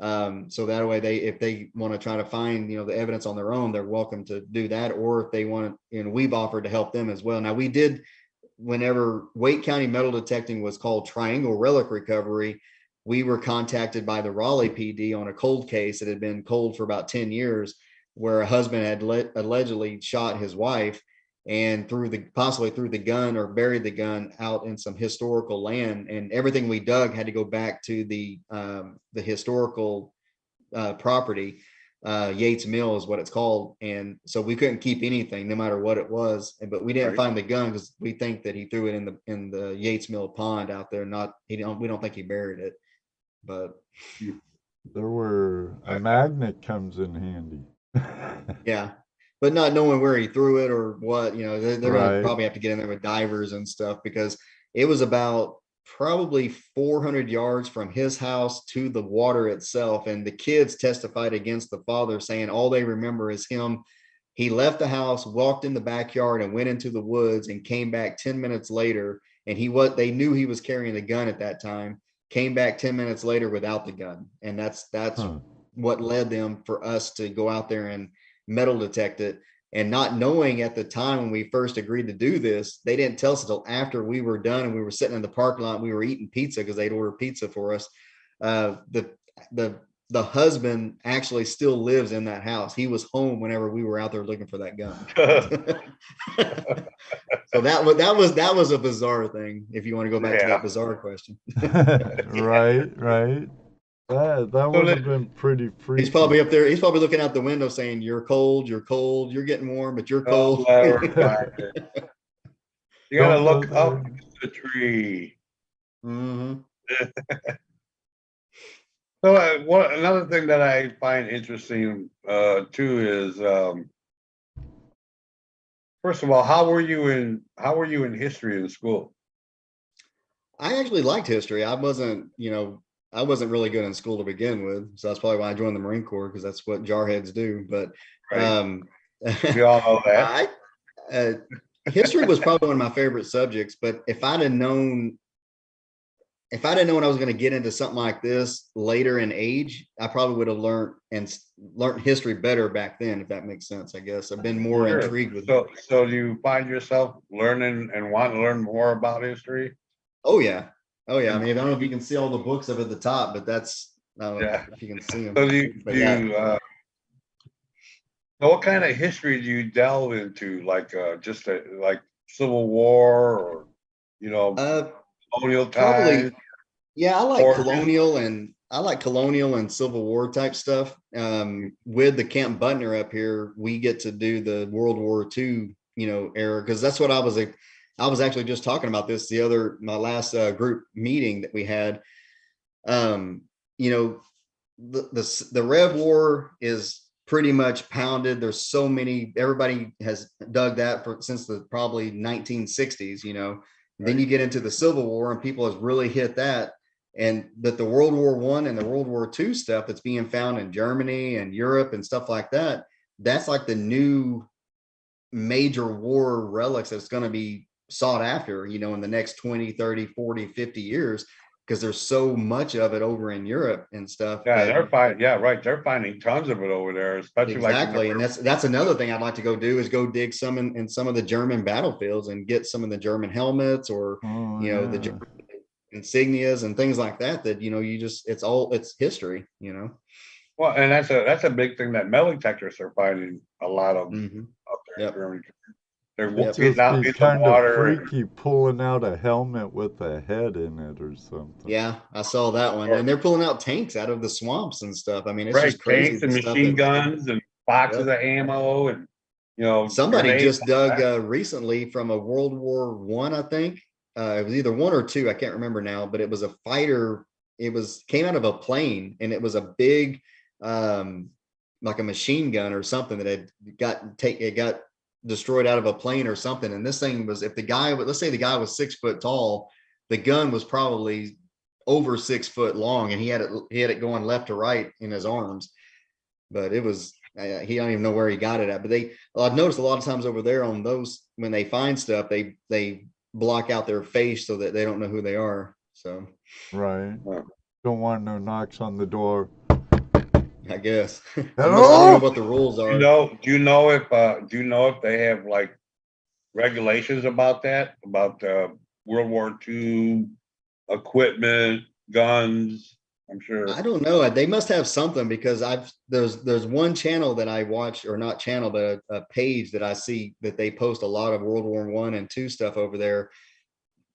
So that way, if they want to try to find, the evidence on their own, they're welcome to do that. Or if they want to, we've offered to help them as well. Now, we did, whenever Wake County metal detecting was called Triangle Relic Recovery, we were contacted by the Raleigh PD on a cold case that had been cold for about 10 years, where a husband had allegedly shot his wife, and possibly threw the gun or buried the gun out in some historical land. And everything we dug had to go back to the historical property. Yates Mill is what it's called. And so we couldn't keep anything, no matter what it was. But we didn't find the gun, because we think that he threw it in the Yates Mill pond out there. We don't think he buried it. But a magnet comes in handy. Yeah, but not knowing where he threw it or what, they're going to probably have to get in there with divers and stuff, because it was about probably 400 yards from his house to the water itself. And the kids testified against the father, saying all they remember is him. He left the house, walked in the backyard, and went into the woods, and came back 10 minutes later. And they knew he was carrying a gun at that time. Came back 10 minutes later without the gun. And that's what led them for us to go out there and metal detect it. And not knowing at the time when we first agreed to do this, they didn't tell us until after we were done and we were sitting in the parking lot. We were eating pizza, because they'd ordered pizza for us. The husband actually still lives in that house. He was home whenever we were out there looking for that gun. So that was a bizarre thing, if you want to go back to that bizarre question. Right. That would have been pretty freaky. He's probably up there. He's probably looking out the window saying, "You're cold. You're cold. You're getting warm, but you're cold." You gotta look up the tree. Mm-hmm. So another thing that I find interesting too is, first of all, how were you in history in school? I actually liked history. I wasn't really good in school to begin with, so that's probably why I joined the Marine Corps, because that's what jarheads do. But we all know that. History was probably one of my favorite subjects. But if I'd known I was going to get into something like this later in age, I probably would have learned history better back then, if that makes sense. I guess I've been more intrigued with it. So do you find yourself learning and want to learn more about history? Oh yeah. I mean, I don't know if you can see all the books up at the top, but that's if you can see them. So so what kind of history do you delve into? Like like Civil War, or colonial times? Yeah, I like colonial and Civil War type stuff. With the Camp Butner up here, we get to do the World War II, era, because that's what I was actually just talking about this my last group meeting that we had. The Rev War is pretty much pounded. There's so many, everybody has dug that since the probably 1960s, Then you get into the Civil War, and people has really hit that. But the World War I and the World War II stuff that's being found in Germany and Europe and stuff like that, that's like the new major war relics that's going to be sought after, in the next 20, 30, 40, 50 years, because there's so much of it over in Europe and stuff. Yeah, they're finding tons of it over there, especially exactly. And that's another thing I'd like to go do, is go dig some in some of the German battlefields and get some of the German helmets, or the German insignias and things like that. That you just it's history. Well, and that's a big thing that metal detectors are finding a lot of Mm-hmm. up there in Yep. Germany. They're Yep. getting Just out be in the kind of water. And, freaky pulling out a helmet with a head in it or something. Yeah, I saw that one, and they're pulling out tanks out of the swamps and stuff. I mean, it's right, just crazy. tanks and The stuff machine that guns and boxes Yep. of ammo and Somebody grenades. just dug recently from a World War One, I think. It was either one or two, I can't remember now, but it was a fighter. It came out of a plane, and it was a big, like a machine gun or something that had it got destroyed out of a plane or something. And this thing was, if the guy, let's say the guy was 6 foot tall, the gun was probably over 6 foot long, and he had it going left to right in his arms. But it was, he don't even know where he got it at. But I've noticed a lot of times over there on those, when they find stuff, they block out their face so that they don't know who they are. So Right. Don't want no knocks on the door. I guess. I Hello? don't know what the rules are. Do you know if they have like regulations about that, about World War II equipment, guns? I'm sure. I don't know. They must have something, because there's one channel that I watch, or not channel, but a page that I see that they post a lot of World War I and II stuff over there,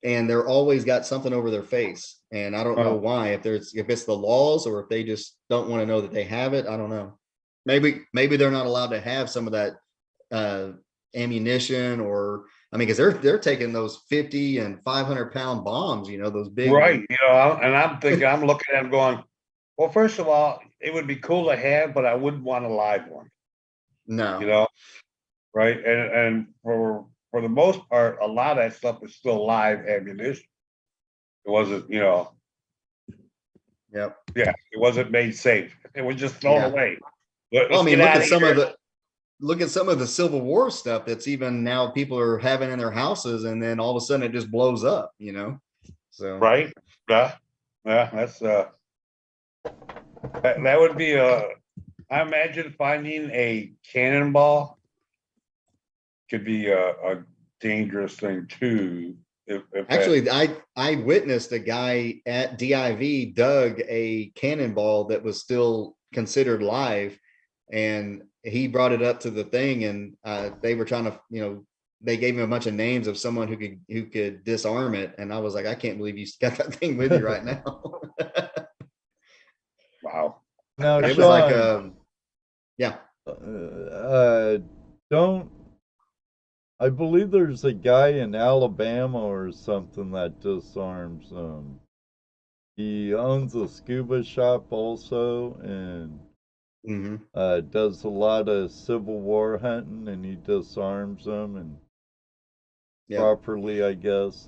and they're always got something over their face, and I don't know why. If it's the laws, or if they just don't want to know that they have it. I don't know. Maybe they're not allowed to have some of that ammunition, or I mean, because they're taking those 50 and 500-pound bombs, those big. Right. And I'm thinking, I'm looking at them going, well, first of all, it would be cool to have, but I wouldn't want a live one. No. Right. And for the most part, a lot of that stuff is still live ammunition. It wasn't, Yep. Yeah, it wasn't made safe. It was just thrown away. Well, I mean, look at some of the Civil War stuff that's even now people are having in their houses, and then all of a sudden it just blows up, So right. Yeah. That's that would be I imagine finding a cannonball could be a dangerous thing too. Actually, I witnessed a guy at DIV dug a cannonball that was still considered live, and he brought it up to the thing, and they were trying to, they gave him a bunch of names of someone who could disarm it, and I was like, I can't believe you got that thing with you right now. Wow. Now, it Sean, was like, yeah. I believe there's a guy in Alabama or something that disarms them. He owns a scuba shop also, and does a lot of Civil War hunting, and he disarms them and properly, I guess.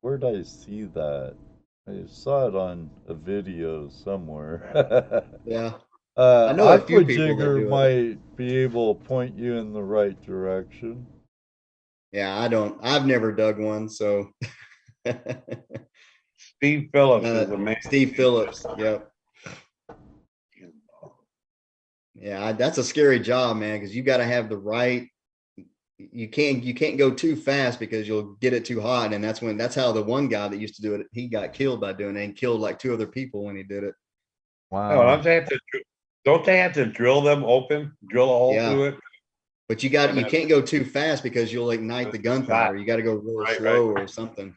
Where'd I see that? I saw it on a video somewhere. Yeah. I know a few people that Aquajigger do it. might be able to point you in the right direction. Yeah, I've never dug one, so. Steve Phillips is the man. Steve Phillips, yep. Yeah, that's a scary job, man, because you got to have the right. You can't go too fast, because you'll get it too hot, and that's how the one guy that used to do it, he got killed by doing it, and killed like 2 other people when he did it. Wow. Don't they have to drill them open, drill a hole through it? But you can't go too fast, because you'll ignite the gunpowder. You got to go real slow or something.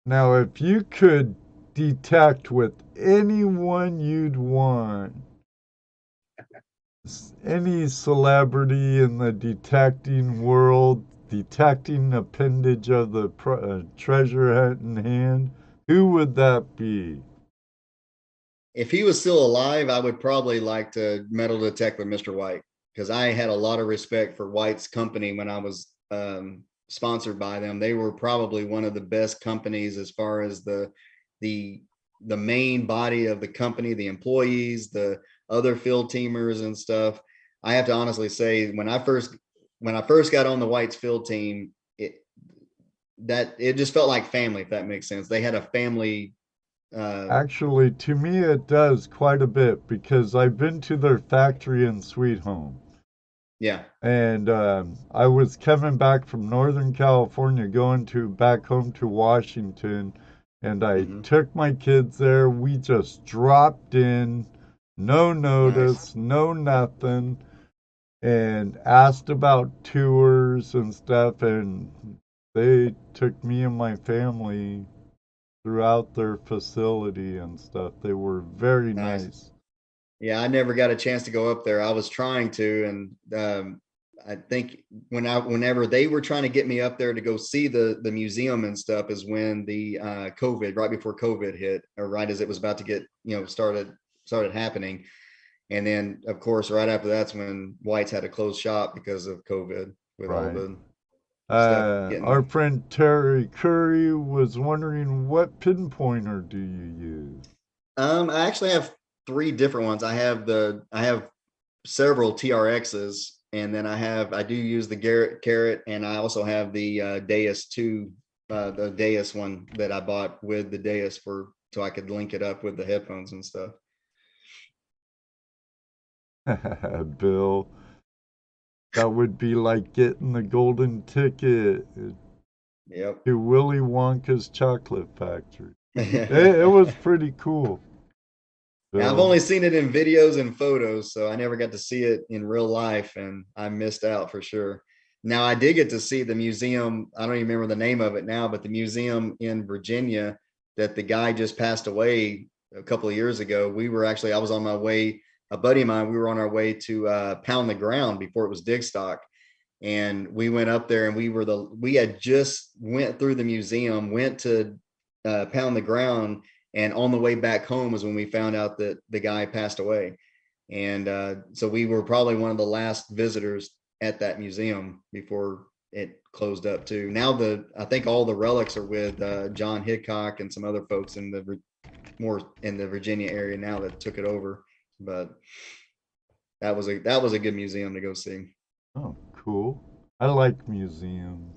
Now, if you could detect with anyone you'd want, any celebrity in the detecting world, detecting appendage of the treasure hunt in hand, who would that be? If he was still alive, I would probably like to metal detect with Mr. White, because I had a lot of respect for White's company when I was sponsored by them. They were probably one of the best companies as far as the main body of the company, the employees, the other field teamers and stuff. I have to honestly say, when I first got on the White's field team, it just felt like family, if that makes sense. They had a family. Actually, to me, it does quite a bit, because I've been to their factory in Sweet Home. Yeah. And I was coming back from Northern California, going back home to Washington, and I Hmm. took my kids there. We just dropped in, no Nice. notice, no nothing, and asked about tours and stuff, and they took me and my family throughout their facility and stuff. They were very Nice. nice. Yeah, I never got a chance to go up there. I was trying to, and I think whenever they were trying to get me up there to go see the museum and stuff is when the COVID, right before COVID hit, or right as it was about to get started happening. And then of course right after that's when White's had to close shop because of COVID with all Right. the stuff Our getting. friend Terry Curry was wondering, what pinpointer do you use? I actually have three different ones. I have several TRXs, and then I do use the Garrett Carrot, and I also have the Deus 2, the Deus one that I bought with the Deus so I could link it up with the headphones and stuff. Bill, that would be like getting the golden ticket Yep. to Willy Wonka's chocolate factory. It was pretty cool. Now, I've Bill. only seen it in videos and photos, so I never got to see it in real life, and I missed out for sure. Now, I did get to see the museum. I don't even remember the name of it now, but the museum in Virginia that the guy just passed away a couple of years ago. I was on my way, a buddy of mine, we were on our way to Pound the Ground before it was Digstock. And we went up there and we had just went through the museum, went to Pound the Ground, and on the way back home was when we found out that the guy passed away. And so we were probably one of the last visitors at that museum before it closed up too. Now I think all the relics are with John Hickok and some other folks more in the Virginia area now that took it over. But that was a good museum to go see. Oh, cool. I like museums.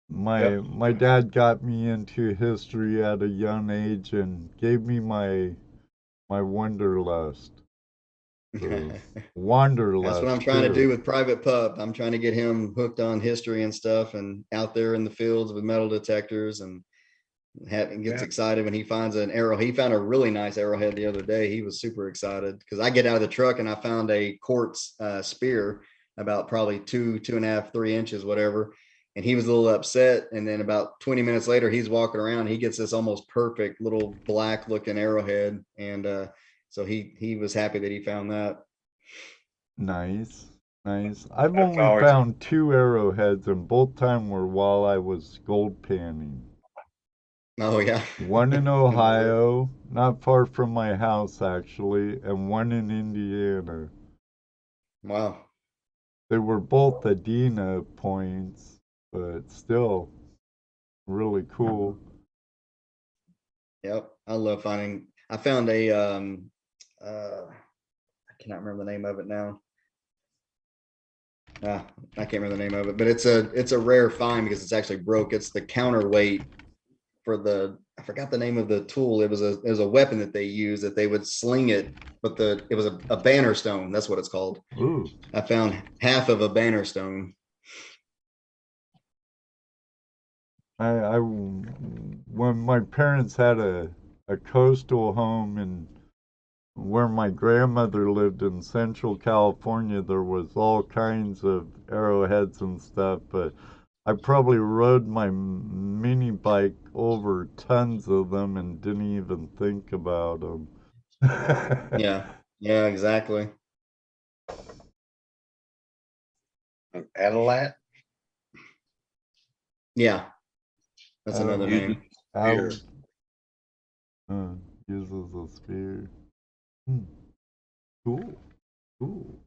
My Yep. my dad got me into history at a young age and gave me my wanderlust. That's what I'm Wanderlust trying to do too. with Private Pup. I'm trying to get him hooked on history and stuff and out there in the fields with metal detectors and gets Yeah. excited when he finds an arrow. He found a really nice arrowhead the other day. He was super excited because I get out of the truck and I found a quartz spear about probably 2.5, 3 inches, whatever. And he was a little upset. And then about 20 minutes later, he's walking around. He gets this almost perfect little black looking arrowhead. And so he was happy that he found that. Nice, nice. I've That's only always found two arrowheads, and both time were while I was gold panning. Oh, yeah. One in Ohio, not far from my house actually, and one in Indiana. Wow. They were both Adena points, but still really cool. Yep. I love finding. I found I cannot remember the name of it now. I can't remember the name of it, but it's a rare find because it's actually broke. It's the counterweight for I forgot the name of the tool. It was a weapon that they used that they would sling it, but it was a banner stone. That's what it's called. Ooh. I found half of a banner stone. When my parents had a coastal home and where my grandmother lived in Central California, there was all kinds of arrowheads and stuff, but I probably rode my mini bike over tons of them and didn't even think about them. Yeah. Yeah, exactly. an Adalat. Yeah. That's another Uses name. spear. Uses a spear. Cool. Cool.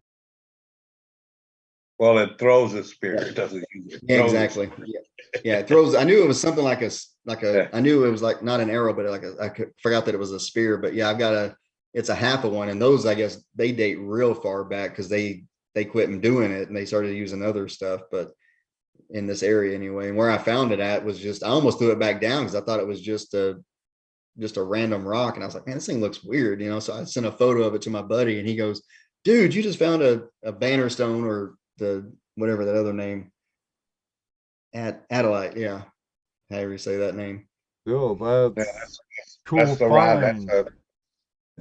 Well, it throws a spear. It doesn't use it. Yeah, Throws a exactly. spear. Yeah. Yeah, it throws. I knew it was something like Yeah. I knew it was like not an arrow, but forgot that it was a spear. But yeah, it's a half of one. And those, I guess, they date real far back because they quit them doing it and they started using other stuff. But in this area anyway, and where I found it at was I almost threw it back down because I thought it was just a random rock. And I was like, man, this thing looks weird, So I sent a photo of it to my buddy and he goes, Dude, you just found a banner stone or the whatever that other name. Adelaide, yeah. However you say that name. Oh, Yeah, that's that's cool the rod. That's find.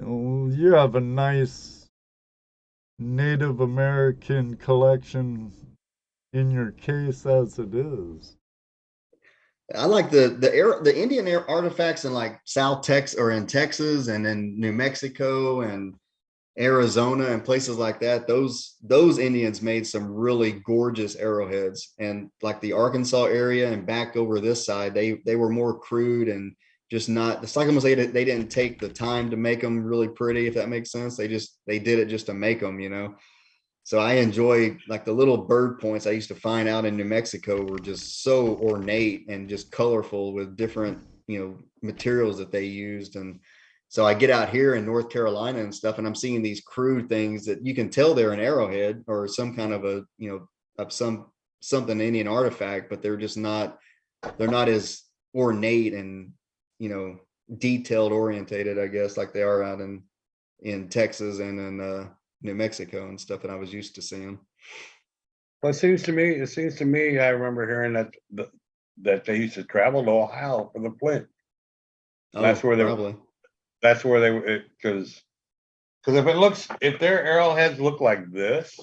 Oh, you have a nice Native American collection in your case as it is. I like the Indian artifacts in like South Texas or in Texas and in New Mexico and Arizona and places like that. Those Indians made some really gorgeous arrowheads. And like the Arkansas area and back over this side, they were more crude and just not. It's like almost they didn't take the time to make them really pretty, if that makes sense. They did it just to make them, you know. So I enjoy like the little bird points I used to find out in New Mexico were just so ornate and just colorful with different, materials that they used. And so I get out here in North Carolina and stuff, and I'm seeing these crude things that you can tell they're an arrowhead or some kind of a, of something Indian artifact, but they're not as ornate and, detailed orientated, I guess, like they are out in Texas and in New Mexico and stuff that I was used to seeing. Well, it seems to me, I remember hearing that they used to travel to Ohio for the flint. Oh, That's where probably. That's where they were, because if their arrowheads look like this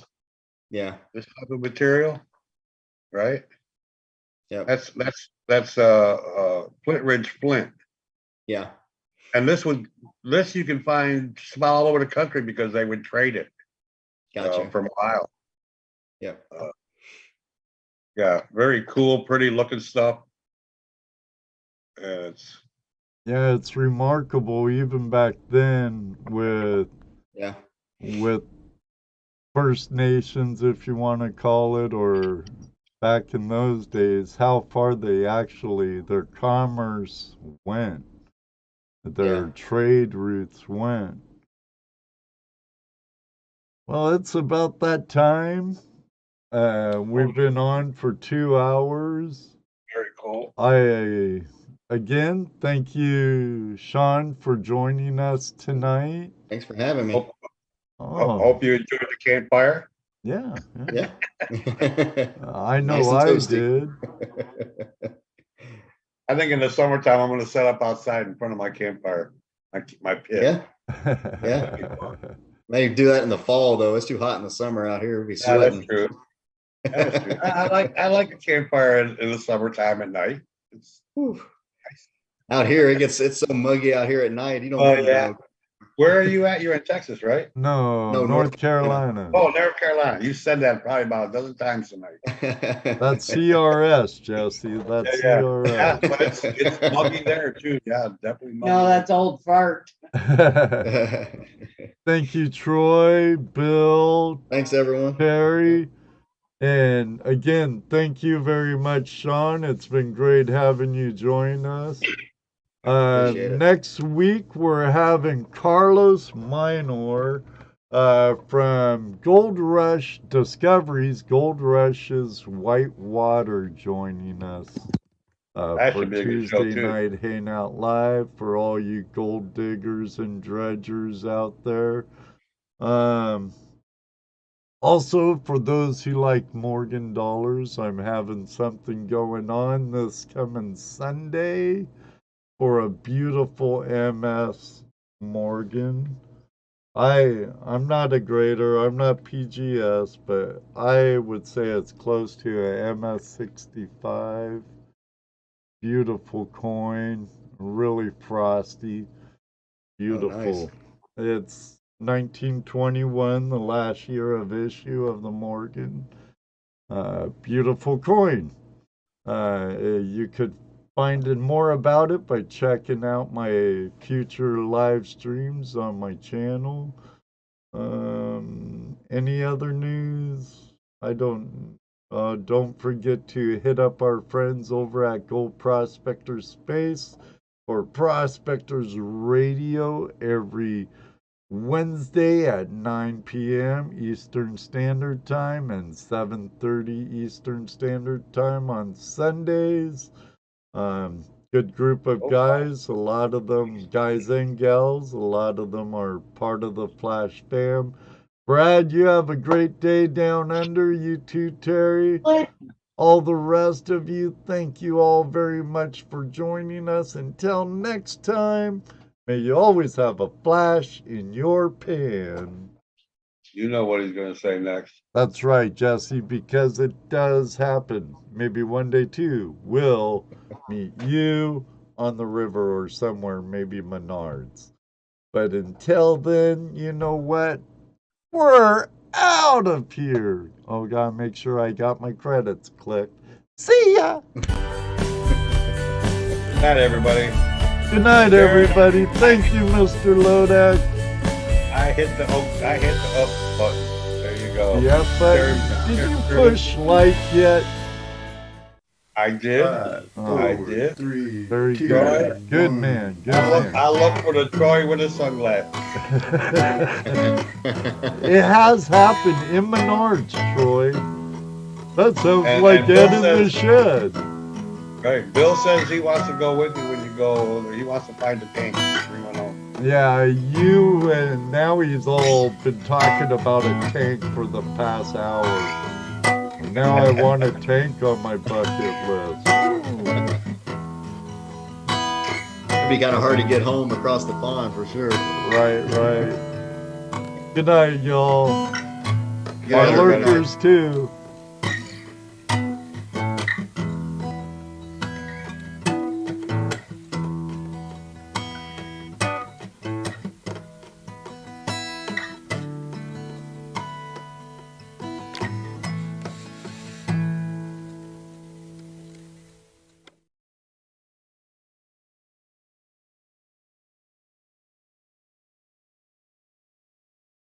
Yeah. type of material, right? Yeah. That's Flint Ridge flint. Yeah. And this you can find just about all over the country because they would trade it. Gotcha. From Ohio. Yeah. Yeah, very cool, pretty looking stuff. It's remarkable even back then with First Nations, if you want to call it, or back in those days, how far their commerce went, their trade routes went. Well, it's about that time. We've been on for 2 hours. Very cool. Again, thank you, Sean, for joining us tonight. Thanks for having me. Hope you enjoyed the campfire. Yeah. Yeah. I know Nice and I toasty. did. I think in the summertime, I'm going to set up outside in front of my campfire, my pit. Yeah. Yeah. Maybe do that in the fall though. It's too hot in the summer out here. We'll be sweating. That's true. That's true. I like a campfire in the summertime at night. It's out here. It's so muggy out here at night. You don't. Oh yeah. Where are you at? You're in Texas, right? No, North Carolina. Oh, North Carolina. You said that probably about a dozen times tonight. That's CRS, Jesse. That's CRS. Yeah, but it's muggy there too. Yeah, definitely muggy. No, that's old fart. Thank you, Troy, Bill. Thanks, everyone. Terry. And again, thank you very much, Sean. It's been great having you join us. Next week, we're having Carlos Minor from Gold Rush Discoveries, Gold Rush's Whitewater, joining us for Tuesday Night Hangout Live for all you gold diggers and dredgers out there. Also, for those who like Morgan dollars, I'm having something going on this coming Sunday for a beautiful MS Morgan. I'm not a grader, I'm not PGS, but I would say it's close to a MS65. Beautiful coin, really frosty, beautiful. Oh, nice. It's 1921, the last year of issue of the Morgan. Beautiful coin. You could find out more about it by checking out my future live streams on my channel. Any other news? Don't forget to hit up our friends over at Gold Prospectors Space for Prospectors Radio every Wednesday at 9 p.m. Eastern Standard Time and 7:30 Eastern Standard Time on Sundays. Good group of guys, a lot of them guys and gals, a lot of them are part of the FlashFam. Brad, you have a great day down under. You too, Terry. But All the rest of you, thank you all very much for joining us. Until next time, may you always have a flash in your pan. You know what he's gonna say next. That's right, Jesse, because it does happen. Maybe one day too, we'll meet you on the river or somewhere, maybe Menards. But until then, you know what? We're out of here. Oh, gotta make sure I got my credits clicked. See ya. Good night, everybody. Good night, everybody. Thank you, Mr. Lodak. I hit the up button. There you go. Yep, but did you push like yet? I did. Oh, I did. very two, good. Good man. Good man. I look for the Troy with the sunglasses. It has happened in Menards, Troy. That sounds And- like and Bill Ed in the says- shed. Right. Bill says he wants to go with you when you go. He wants to find the tank. 310. Yeah, you and now he's all been talking about a tank for the past hour. Now I want a tank on my bucket list. It'd be kind of hard to get home across the pond for sure. Right. Good night, y'all. Yeah, Our lurkers too.